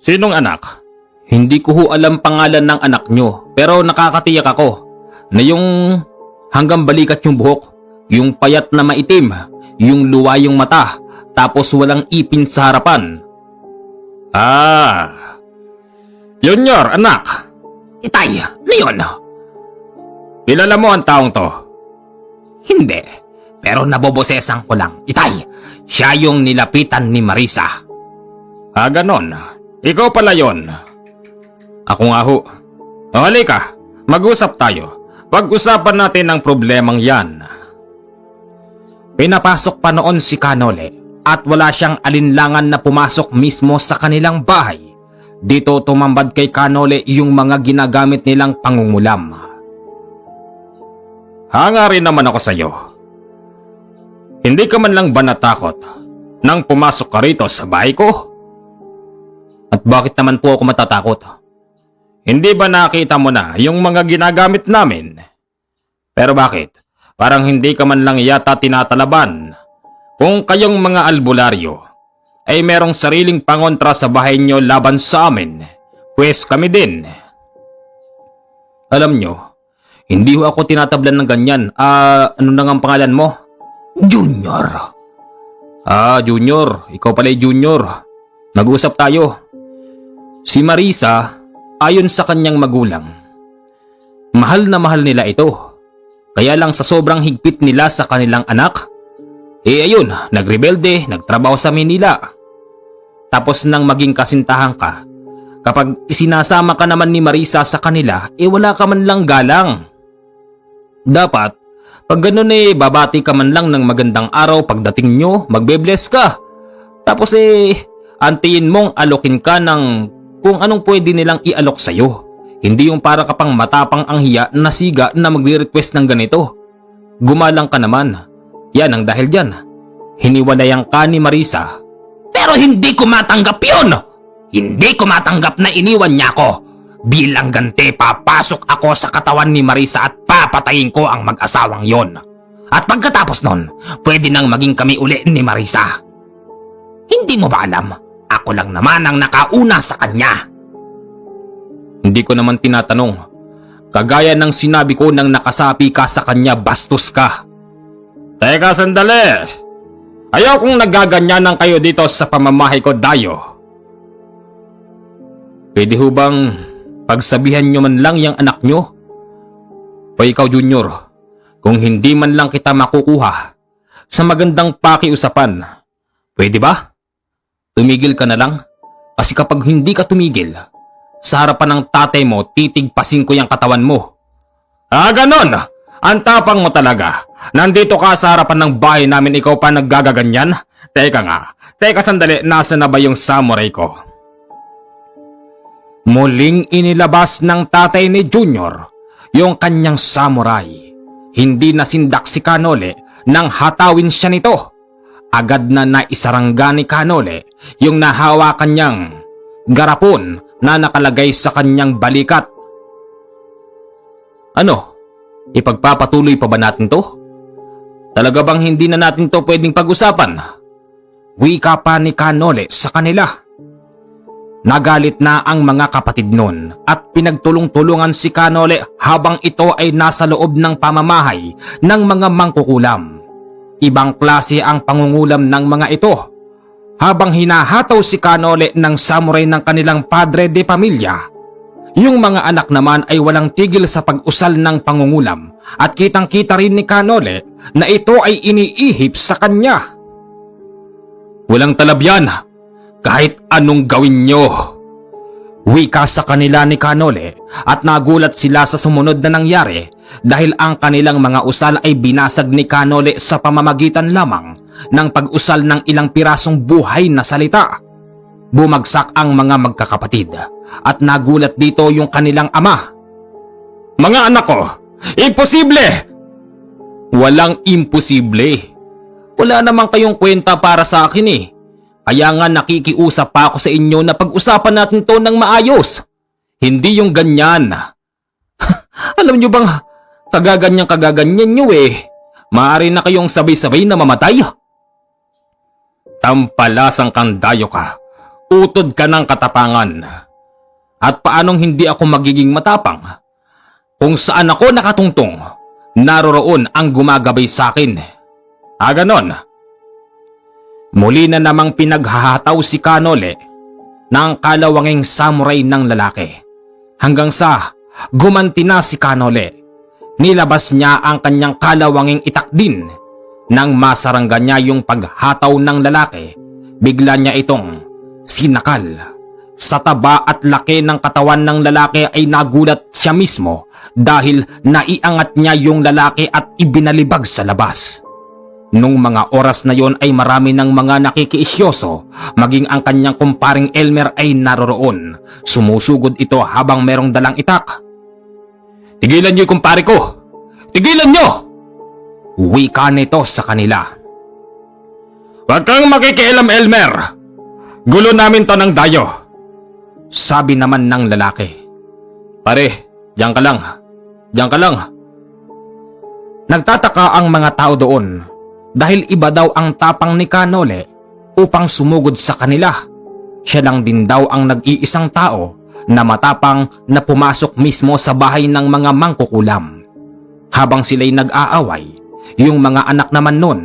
A: "Sinong anak?" "Hindi ko ho alam pangalan ng anak nyo, pero nakakatiyak ako na yung hanggang balikat yung buhok, yung payat na maitim, yung luwa yung mata, tapos walang ipin sa harapan." "Ah, Junior, anak." "Itay, ano yun?" "Kilala mo ang taong to?" "Hindi, pero nabobosesan ko lang. Itay, siya yung nilapitan ni Marisa." "Ah, ganon. Ikaw pala yon." "Ako nga ho." "O halika, mag-usap tayo. Pag-usapan natin ang problemang yan." Pinapasok pa noon si Kanole at wala siyang alinlangan na pumasok mismo sa kanilang bahay. Dito tumambad kay Kanole yung mga ginagamit nilang pangungulam. "Hanga rin naman ako sa iyo. Hindi ka man lang ba natakot nang pumasok ka rito sa bahay ko?" "At bakit naman po ako matatakot? Hindi ba nakita mo na yung mga ginagamit namin? Pero bakit? Parang hindi ka man lang yata tinatalaban. Kung kayong mga albularyo ay merong sariling pangontra sa bahay nyo laban sa amin, pues kami din." "Alam nyo, hindi ho ako tinatablan ng ganyan. Ano na nga ang pangalan mo?" "Junior." "Ah, Junior. Ikaw pala Junior. Mag-usap tayo." Si Marisa, ayon sa kanyang magulang, mahal na mahal nila ito. Kaya lang sa sobrang higpit nila sa kanilang anak, ayun, nagrebelde, nagtrabaho sa Manila. Tapos nang maging kasintahan ka, kapag isinasama ka naman ni Marisa sa kanila, wala ka man lang galang. Dapat, pag ganun babati ka man lang ng magandang araw pagdating nyo, magbe-bless ka. Tapos antiyin mong alokin ka ng kung anong pwede nilang ialok sa'yo. Hindi yung para kapang matapang ang hiya na siga na magre-request ng ganito. Gumalang ka naman. Yan ang dahil dyan. Hiniwalayan ka ni Marisa. Pero hindi ko matanggap yun! Hindi ko matanggap na iniwan niya ako. Bilang ganti, papasok ako sa katawan ni Marisa at papatayin ko ang mag-asawang yon. At pagkatapos nun, pwede nang maging kami uli ni Marisa. Hindi mo ba alam? Ako lang naman ang nakauna sa kanya. Hindi ko naman tinatanong. Kagaya ng sinabi ko nang nakasapi ka sa kanya, bastos ka. Teka sandali. Ayaw kong nagaganyanan kayo dito sa pamamahay ko, Dayo. Pwede ho bang pagsabihan nyo man lang yung anak nyo? O ikaw, Junior, kung hindi man lang kita makukuha sa magandang pakiusapan, pwede ba? Tumigil ka na lang? Kasi kapag hindi ka tumigil, sa harapan ng tatay mo, titigpasin ko yung katawan mo. Ah, ganon! Ang tapang mo talaga. Nandito ka sa harapan ng bahay namin, ikaw pa naggagaganyan? Teka nga, teka sandali, nasa na ba yung samurai ko? Muling inilabas ng tatay ni Junior yung kanyang samurai. Hindi nasindak si Kanole nang hatawin siya nito. Agad na naisarangga ni Kanole yung nahawakan niyang garapon na nakalagay sa kanyang balikat. Ano? Ipagpapatuloy pa ba natin to? Talaga bang hindi na natin to pwedeng pag-usapan? Wika pa ni Kanole sa kanila. Nagalit na ang mga kapatid nun at pinagtulong-tulungan si Kanole habang ito ay nasa loob ng pamamahay ng mga mangkukulam. Ibang klase ang pangungulam ng mga ito. Habang hinahataw si Kanole ng samurai ng kanilang padre de pamilya, yung mga anak naman ay walang tigil sa pag-usal ng pangungulam
B: at kitang-kita rin ni Kanole na ito ay iniihip sa kanya.
A: Walang talab yan, kahit anong gawin nyo.
B: Wika sa kanila ni Kanole at nagulat sila sa sumunod na nangyari dahil ang kanilang mga usal ay binasag ni Kanole sa pamamagitan lamang ng pag-usal ng ilang pirasong buhay na salita. Bumagsak ang mga magkakapatid at nagulat dito yung kanilang ama.
A: Mga anak ko, imposible!
B: Walang imposible. Wala naman kayong kwenta para sa akin eh. Kaya nga nakikiusap pa ako sa inyo na pag-usapan natin to ng maayos. Hindi yung ganyan. Alam nyo bang kagaganyan nyo eh. Maaari na kayong sabay-sabay na mamatay.
A: Tampalasang kang dayo ka. Utod ka ng katapangan.
B: At paanong hindi ako magiging matapang? Kung saan ako nakatungtong, naroroon ang gumagabay sa akin. Ganon. Muli na namang pinaghahataw si Kanole ng kalawanging samurai ng lalaki. Hanggang sa gumanti na si Kanole, nilabas niya ang kanyang kalawanging itak din. Nang masarangga niya yung paghataw ng lalaki, bigla niya itong sinakal. Sa taba at laki ng katawan ng lalaki ay nagulat siya mismo dahil naiangat niya yung lalaki at ibinalibag sa labas. Nung mga oras na yon ay marami ng mga nakikiisyoso, maging ang kanyang kumparing Elmer ay naroroon. Sumusugod ito habang merong dalang itak.
A: Tigilan niyo yung kumpare ko! Tigilan niyo!
B: Wika nito sa kanila.
A: Huwag kang makikialam, Elmer! Gulo namin to ng dayo!
B: Sabi naman ng lalaki.
A: Pare, diyan ka lang. Diyan ka lang.
B: Nagtataka ang mga tao doon dahil iba daw ang tapang ni Kanole upang sumugod sa kanila. Siya lang din daw ang nag-iisang tao na matapang na pumasok mismo sa bahay ng mga mangkukulam. Habang sila'y nag-aaway, yung mga anak naman nun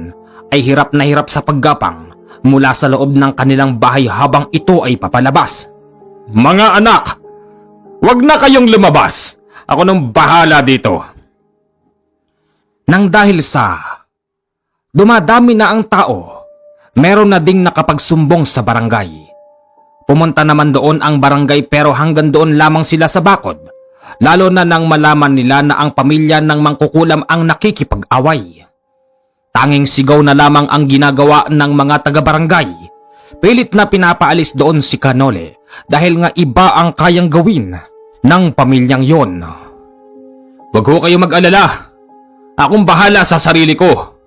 B: ay hirap na hirap sa paggapang mula sa loob ng kanilang bahay habang ito ay papalabas.
A: Mga anak, wag na kayong lumabas. Ako nang bahala dito.
B: Nang dahil sa dumadami na ang tao, meron na ding nakapagsumbong sa barangay. Pumunta naman doon ang barangay pero hanggang doon lamang sila sa bakod, lalo na nang malaman nila na ang pamilya ng mangkukulam ang nakikipag-away. Tanging sigaw na lamang ang ginagawa ng mga taga-barangay. Pilit na pinapaalis doon si Kanole dahil nga iba ang kayang gawin ng pamilyang yon.
A: Wag ho kayo mag-alala. Akong bahala sa sarili ko.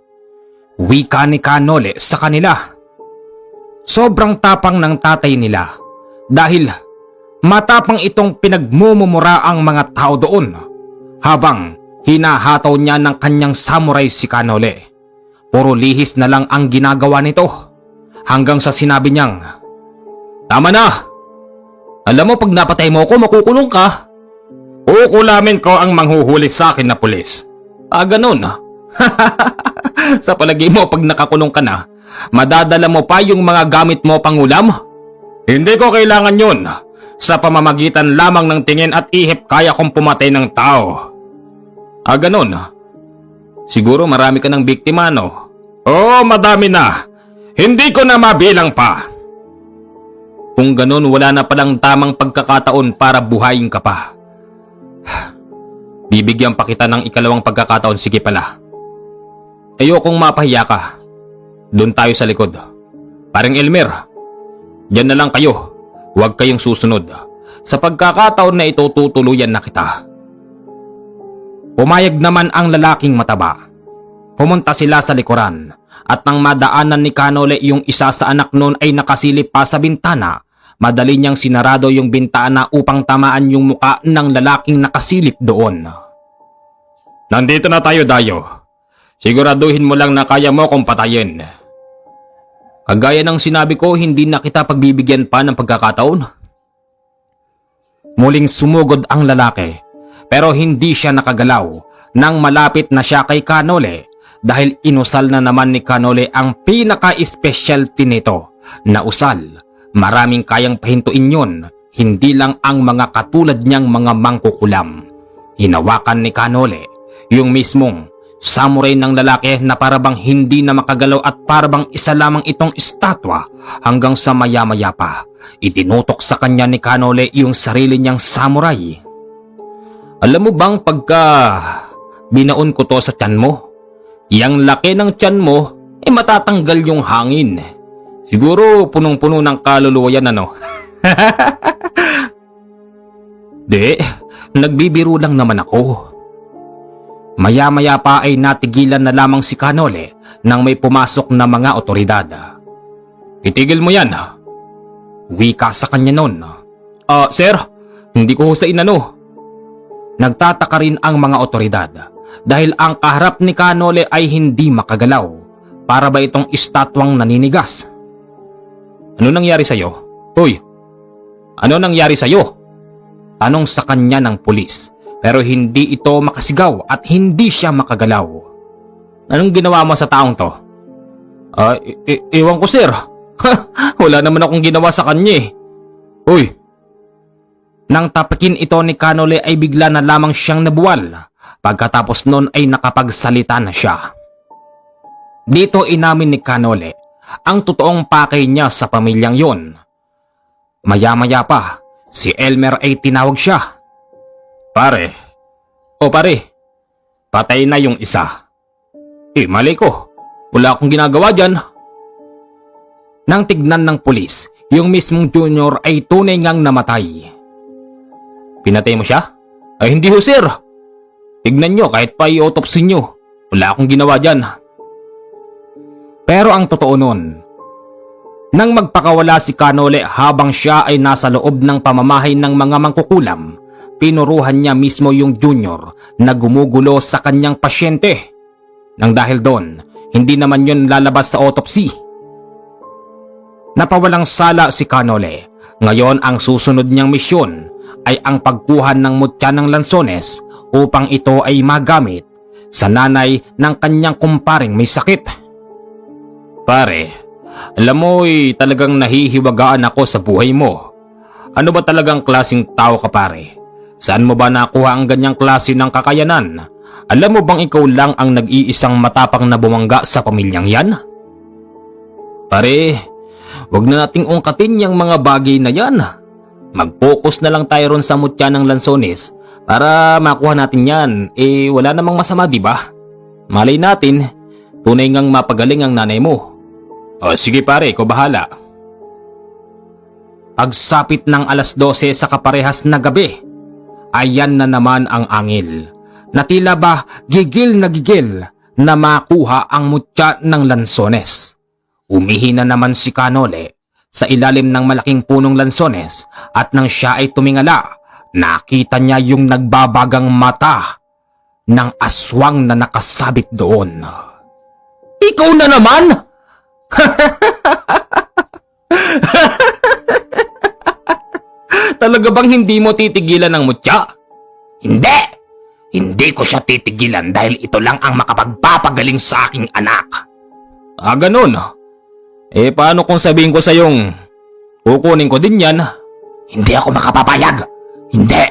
B: Wika ni Kanole sa kanila. Sobrang tapang ng tatay nila dahil matapang itong pinagmumumura ang mga tao doon habang hinahataw niya ng kanyang samurai si Kanole. Puro lihis na lang ang ginagawa nito hanggang sa sinabi niyang,
A: "Tama na! Alam mo pag napatay mo ako makukulong ka. Kukulamin ko ang manghuhuli sa akin na pulis."
B: Ganun. Sa palagay mo pag nakakulong ka na, madadala mo pa yung mga gamit mo pangulam?
A: Hindi ko kailangan yun. Sa pamamagitan lamang ng tingin at ihip kaya kong pumatay ng tao.
B: Ganun. Siguro marami ka ng biktima, no?
A: Oo, madami na. Hindi ko na mabilang pa.
B: Kung ganun, wala na palang tamang pagkakataon para buhayin ka pa. Bibigyan pa kita ng ikalawang pagkakataon, sige pala. Ayokong mapahiya ka. Doon tayo sa likod. Parang Elmer, diyan na lang kayo. Huwag kayong susunod. Sa pagkakataon na ito tutuluyan na kita. Pumayag naman ang lalaking mataba. Pumunta sila sa likuran at nang madaanan ni Kanole yung isa sa anak nun ay nakasilip pa sa bintana, madali niyang sinarado yung bintana upang tamaan yung muka ng lalaking nakasilip doon.
A: Nandito na tayo, Dayo. Siguraduhin mo lang na kaya mo kong patayin.
B: Kagaya ng sinabi ko, hindi na kita pagbibigyan pa ng pagkakataon. Muling sumugod ang lalaki pero hindi siya nakagalaw nang malapit na siya kay Kanole dahil inusal na naman ni Kanole ang pinaka-specialty nito na usal. Maraming kayang pahintuin yun, hindi lang ang mga katulad niyang mga mangkukulam. Hinawakan ni Kanole
A: Yung mismong samurai ng lalaki na parabang hindi na makagalaw at parabang isa lamang itong estatwa hanggang sa maya-maya pa itinutok sa kanya ni Kanole yung sarili niyang samurai. Alam mo bang pagka binaon ko to sa tiyan mo, yang laki ng tiyan mo matatanggal yung hangin. Siguro punong-puno ng kaluluwa yan ano. Di, nagbibiro lang naman ako. Maya-maya pa ay natigilan na lamang si Kanole nang may pumasok na mga otoridad. Itigil mo yan. Wika sa kanya nun. Sir, hindi ko sa inano. Nagtataka rin ang mga otoridad dahil ang kaharap ni Kanole ay hindi makagalaw. Para ba itong estatwang naninigas? Ano nangyari sa'yo? Hoy, ano nangyari sa'yo? Tanong sa kanya ng pulis. Pero hindi ito makasigaw at hindi siya makagalaw. Anong ginawa mo sa taong to? Ewan ko sir. Wala naman akong ginawa sa kanya eh. Uy! Nang tapakin ito ni Kanole ay bigla na lamang siyang nabuwal. Pagkatapos nun ay nakapagsalita na siya. Dito inamin ni Kanole ang totoong pakay niya sa pamilyang yon. Maya-maya pa, si Elmer ay tinawag siya. Pare, patay na yung isa. Mali ko, wala akong ginagawa dyan. Nang tignan ng pulis, yung mismong Junior ay tunay ngang namatay. Pinatay mo siya? Hindi ho sir. Tignan nyo kahit pa i-autopsy nyo, wala akong ginawa dyan. Pero ang totoo nun, nang magpakawala si Kanole habang siya ay nasa loob ng pamamahay ng mga mangkukulam, pinuruhan niya mismo yung Junior na gumugulo sa kanyang pasyente. Nang dahil doon, hindi naman yun lalabas sa autopsy. Napawalang sala si Kanole. Ngayon ang susunod niyang misyon ay ang pagkuha ng mutya ng lansones upang ito ay magamit sa nanay ng kanyang kumparing may sakit. Pare, alam mo talagang nahihiwagaan ako sa buhay mo. Ano ba talagang klaseng tao ka pare? Saan mo ba nakuha ang ganyang klase ng kakayanan? Alam mo bang ikaw lang ang nag-iisang matapang na bumangga sa pamilyang yan? Pare, wag na nating ungkatin yung mga bagay na yan. Mag-focus na lang tayo ron sa mutya ng lansones para makuha natin yan. Wala namang masama diba? Malay natin, tunay ngang mapagaling ang nanay mo. Sige pare, ikaw bahala. Pagsapit ng alas 12 sa kaparehas na gabi, ayan na naman ang angil. Na tila ba gigil na makuha ang mutya ng lansones. Umihi na naman si Kanole sa ilalim ng malaking punong lansones at nang siya ay tumingala, nakita niya yung nagbabagang mata ng aswang na nakasabit doon. Ikaw na naman? Talaga bang hindi mo titigilan ng mutya? Hindi! Hindi ko siya titigilan dahil ito lang ang makapagpapagaling sa aking anak. Ganun. Paano kung sabihin ko sa yung kukunin ko din yan? Hindi ako makapapayag. Hindi.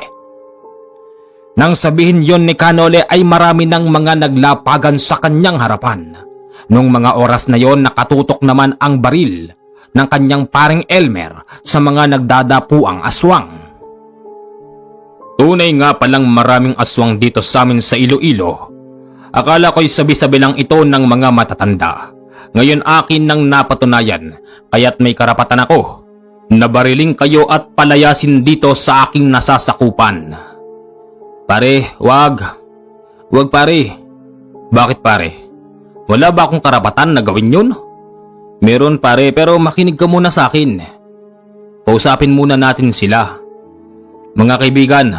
A: Nang sabihin yon ni Kanole ay marami ng mga naglapagan sa kanyang harapan. Nung mga oras na yon nakatutok naman ang baril ng kanyang paring Elmer sa mga nagdadapuang aswang. Tunay nga palang maraming aswang dito sa amin sa Iloilo. Akala ko'y sabi-sabi lang ito ng mga matatanda. Ngayon akin nang napatunayan, kaya't may karapatan ako na bariling kayo at palayasin dito sa aking nasasakupan. Pare, wag. Wag pare. Bakit pare? Wala ba akong karapatan na gawin yun? Meron pare, pero makinig ka muna sa akin. Kausapin muna natin sila. Mga kaibigan,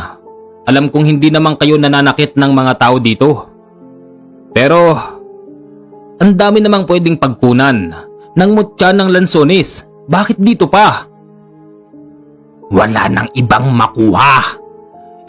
A: alam kong hindi naman kayo nananakit ng mga tao dito. Pero, ang dami namang pwedeng pagkunan ng mutya ng lansones. Bakit dito pa? Wala nang ibang makuha.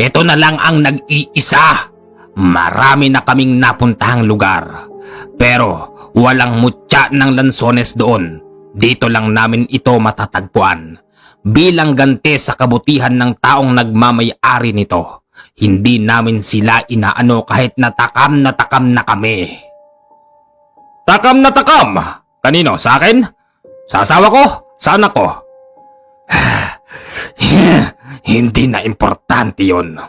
A: Ito na lang ang nag-iisa. Marami na kaming napuntahang lugar. Pero walang mutya ng lansones doon. Dito lang namin ito matatagpuan. Bilang ganti sa kabutihan ng taong nagmamay-ari nito. hindi namin sila inaano kahit natakam na kami. Takam na takam? Kanino? Sa akin? Sa asawa ko? Sa anak ko? Hindi na importante yun.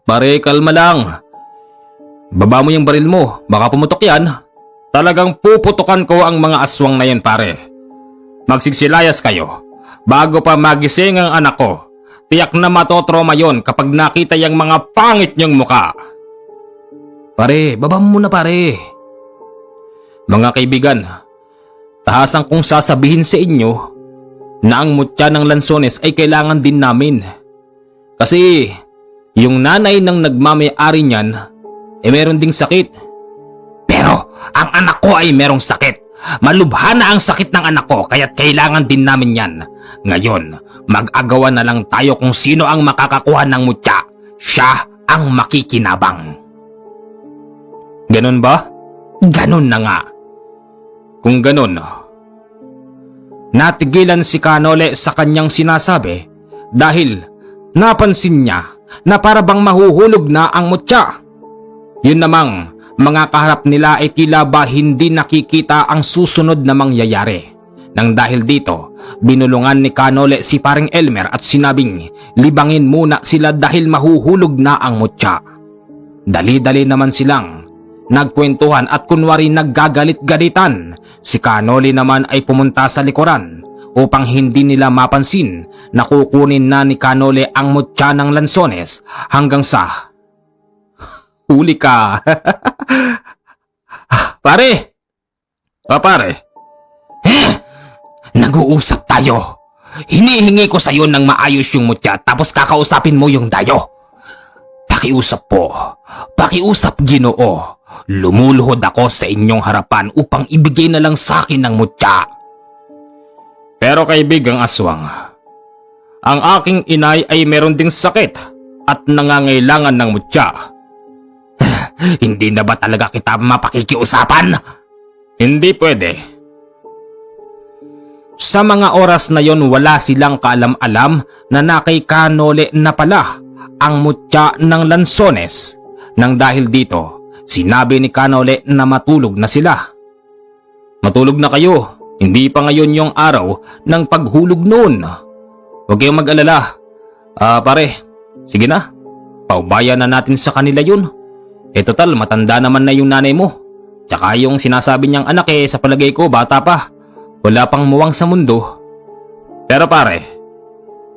A: Pare, kalma lang. Baba mo yung baril mo, baka pumutok yan. Talagang puputukan ko ang mga aswang na yan, pare. Magsigsilayas kayo. Bago pa magising ang anak ko, tiyak na matotroma yon kapag nakita yung mga pangit niyong muka. Pare, baba mo muna, pare. Mga kaibigan, tahasan kong sasabihin sa inyo na ang mutya ng lansones ay kailangan din namin. Kasi yung nanay ng nagmamay-ari niyan meron ding sakit. Pero ang anak ko ay merong sakit. Malubha na ang sakit ng anak ko kaya't kailangan din namin yan. Ngayon, mag-agawan na lang tayo kung sino ang makakakuha ng mutya. Siya ang makikinabang. Ganon ba? Ganon na nga. Kung ganon, natigilan si Kanole sa kanyang sinasabi dahil napansin niya na para bang mahuhulog na ang mutya. Yun namang mga kaharap nila ay tila ba hindi nakikita ang susunod na mangyayari. Nang dahil dito, binulungan ni Kanole si paring Elmer at sinabing libangin muna sila dahil mahuhulog na ang mutya. Dali-dali naman silang nagkwentuhan at kunwari naggagalit-galitan. Si Kanole naman ay pumunta sa likuran upang hindi nila mapansin na kukunin na ni Kanole ang mutya ng lansones hanggang sa... Huli ka! Pare! Pare! Nag-uusap tayo. Hinihingi ko sa iyo ng maayos yung mutya tapos kakausapin mo yung dayo. Pakiusap po. Pakiusap, Ginoo. Lumuluhod ako sa inyong harapan upang ibigay na lang sa akin ng mutya. Pero kaibigang aswang, ang aking inay ay meron ding sakit at nangangailangan ng mutya. Hindi na ba talaga kita mapakikiusapan? Hindi pwede. Sa mga oras na yon wala silang kaalam-alam na kay Kanole na pala ang mutya ng lansones. Nang dahil dito, sinabi ni Kanole na matulog na sila. Matulog na kayo, hindi pa ngayon yung araw ng paghulog noon. Huwag kayong mag-alala. Pare, sige na, paubayan na natin sa kanila yun. Total, matanda naman na yung nanay mo. Tsaka yung sinasabi niyang anak sa palagay ko bata pa. Wala pang muwang sa mundo. Pero pare,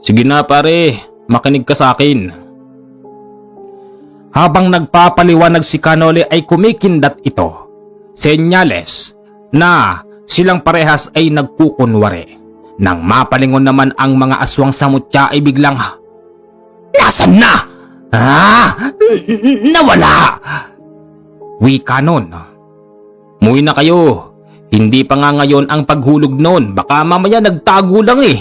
A: sige na pare, makinig ka sa akin. Habang nagpapaliwanag si Kanole ay kumikindat ito. Senyales na silang parehas ay nagkukunwari. Nang mapalingon naman ang mga aswang sa mutya ay biglang, "Nasaan na? Nawala!" Wika nun. Muwi na kayo. Hindi pa nga ngayon ang paghulog noon. Baka mamaya nagtago lang eh.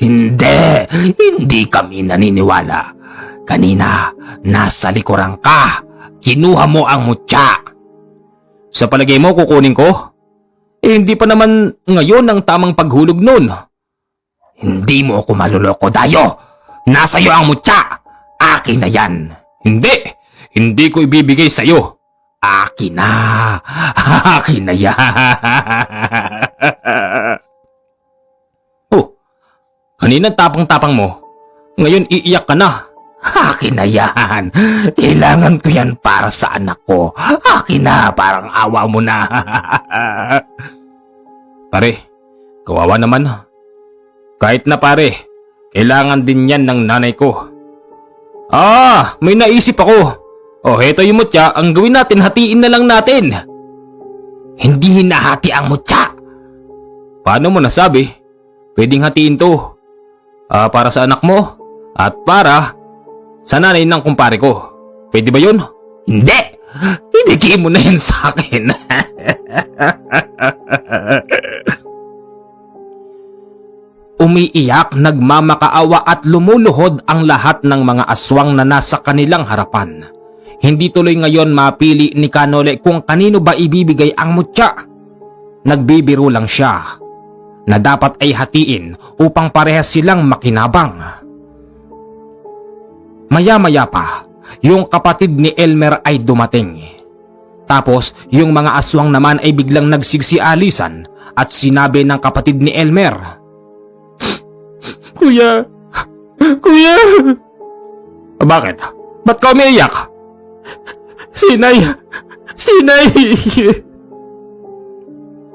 A: Hindi kami naniniwala. Kanina, nasa likuran ka. Kinuha mo ang mutya. Sa palagay mo kukunin ko? Hindi pa naman ngayon ang tamang paghulog noon. Hindi mo ako maluloko, Dayo. Nasa'yo ang mutya. Akin na yan. Hindi ko ibibigay sa'yo. Akin na yan. Oh, kanina tapang-tapang mo. Ngayon iiyak ka na. Akin na yan. Kailangan ko yan para sa anak ko. Akin na, parang awa mo na. Pare, kawawa naman. Kahit na pare, kailangan din yan ng nanay ko. May naisip ako. Heto yung mutya, ang gawin natin, hatiin na lang natin. Hindi hinahati ang mutya. Paano mo nasabi? Pwedeng hatiin to. Para sa anak mo at para sa nanay ng kumpare ko. Pwede ba yun? Hindi! Ibigay mo na yun sa akin. Umiiyak, nagmamakaawa at lumuluhod ang lahat ng mga aswang na nasa kanilang harapan. Hindi tuloy ngayon mapili ni Kanole kung kanino ba ibibigay ang mutya. Nagbibiro lang siya na dapat ay hatiin upang parehas silang makinabang. Maya-maya pa, yung kapatid ni Elmer ay dumating. Tapos yung mga aswang naman ay biglang nagsigsialisan at sinabi ng kapatid ni Elmer, Kuya! Kuya! Bakit? Ba't ka umiiyak? Sinay! Sinay!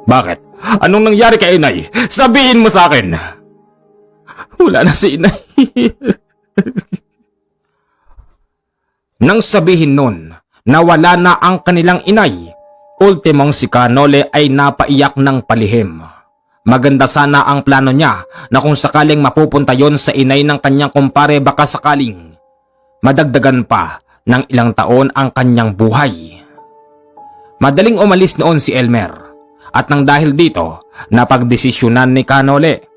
A: Bakit? Anong nangyari kay inay? Sabihin mo sa akin! Wala na si inay. Nang sabihin nun na wala na ang kanilang inay, ultimong si Canole ay napaiyak ng palihim. Maganda sana ang plano niya na kung sakaling mapupunta yon sa inay ng kanyang kumpare baka sakaling madagdagan pa ng ilang taon ang kanyang buhay. Madaling umalis noon si Elmer at nang dahil dito napagdesisyonan ni Canole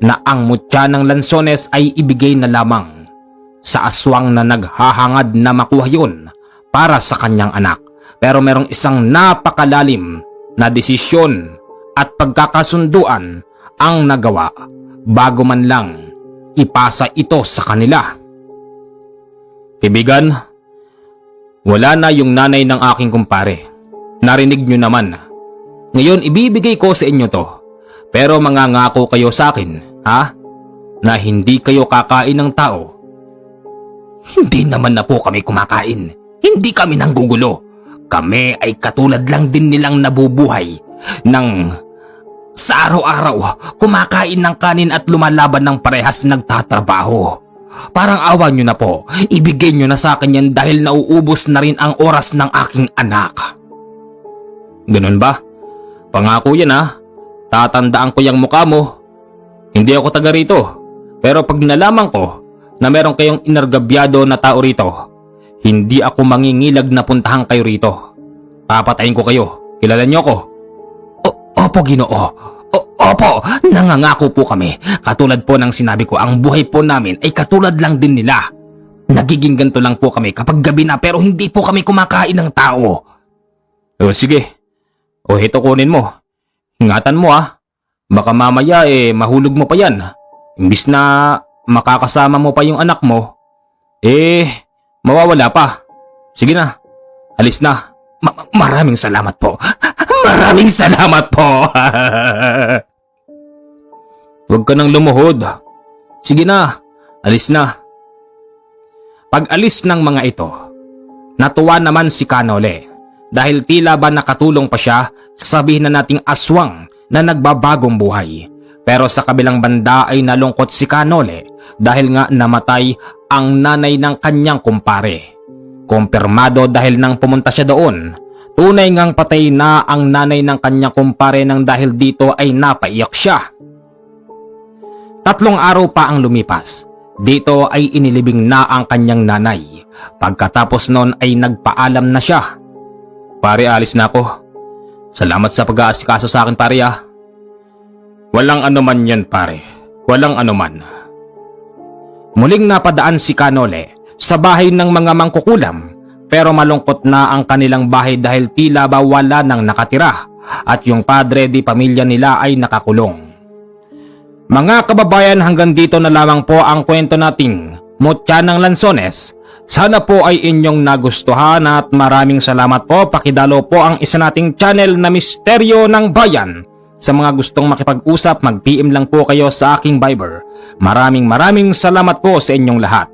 A: na ang mutya ng lansones ay ibigay na lamang sa aswang na naghahangad na makuha yun para sa kanyang anak. Pero merong isang napakalalim na desisyon at pagkakasunduan ang nagawa bago man lang ipasa ito sa kanila. Kaibigan, wala na yung nanay ng aking kumpare. Narinig nyo naman. Ngayon ibibigay ko sa inyo to. Pero mangangako kayo sa akin, ha? Na hindi kayo kakain ng tao. Hindi naman na po kami kumakain. Hindi kami nanggugulo. Kami ay katulad lang din nilang nabubuhay ng sa araw-araw kumakain ng kanin at lumalaban ng parehas nagtatrabaho. Parang awa nyo na po. Ibigay nyo na sa akin yan dahil nauubos na rin ang oras ng aking anak. Ganun ba? Pangako yan ha. Tatandaan ko yung mukha mo. Hindi ako taga rito. Pero pag nalaman ko na meron kayong inargabyado na tao rito, hindi ako mangingilag na puntahan kayo rito. Papatayin ko kayo. Kilala niyo ako? Opo, Ginoo. Opo, nangangako po kami. Katulad po ng sinabi ko, ang buhay po namin ay katulad lang din nila. Nagiging ganito lang po kami kapag gabi na pero hindi po kami kumakain ng tao. O sige. O ito kunin mo. Ingatan mo ah. Baka mamaya mahulog mo pa yan. Imbis na makakasama mo pa yung anak mo, mawawala pa. Sige na. Alis na. Maraming salamat po. Maraming salamat po. Huwag ka nang lumuhod. Sige na. Alis na. Pag alis ng mga ito, natuwa naman si Canole. Dahil tila ba nakatulong pa siya sa sabihin na nating aswang na nagbabagong buhay. Pero sa kabilang banda ay nalungkot si Canole dahil nga namatay ang nanay ng kanyang kumpare. Kumpirmado dahil nang pumunta siya doon, tunay ngang patay na ang nanay ng kanyang kumpare nang dahil dito ay napaiyak siya. 3 araw pa ang lumipas. Dito ay inilibing na ang kanyang nanay. Pagkatapos noon ay nagpaalam na siya. Pare, alis na ako. Salamat sa pag-aasikaso sa akin, pare ah. Walang anuman yan, pare. Walang anuman. Muling napadaan si Canole sa bahay ng mga mangkukulam, pero malungkot na ang kanilang bahay dahil tila ba wala nang nakatira at yung padre di pamilya nila ay nakakulong. Mga kababayan, hanggang dito na lamang po ang kwento nating Mutya ng Lansones. Sana po ay inyong nagustuhan at maraming salamat po. Pakidalo po ang isa nating channel na Misteryo ng Bayan. Sa mga gustong makipag-usap, mag-PM lang po kayo sa aking Viber. Maraming salamat po sa inyong lahat.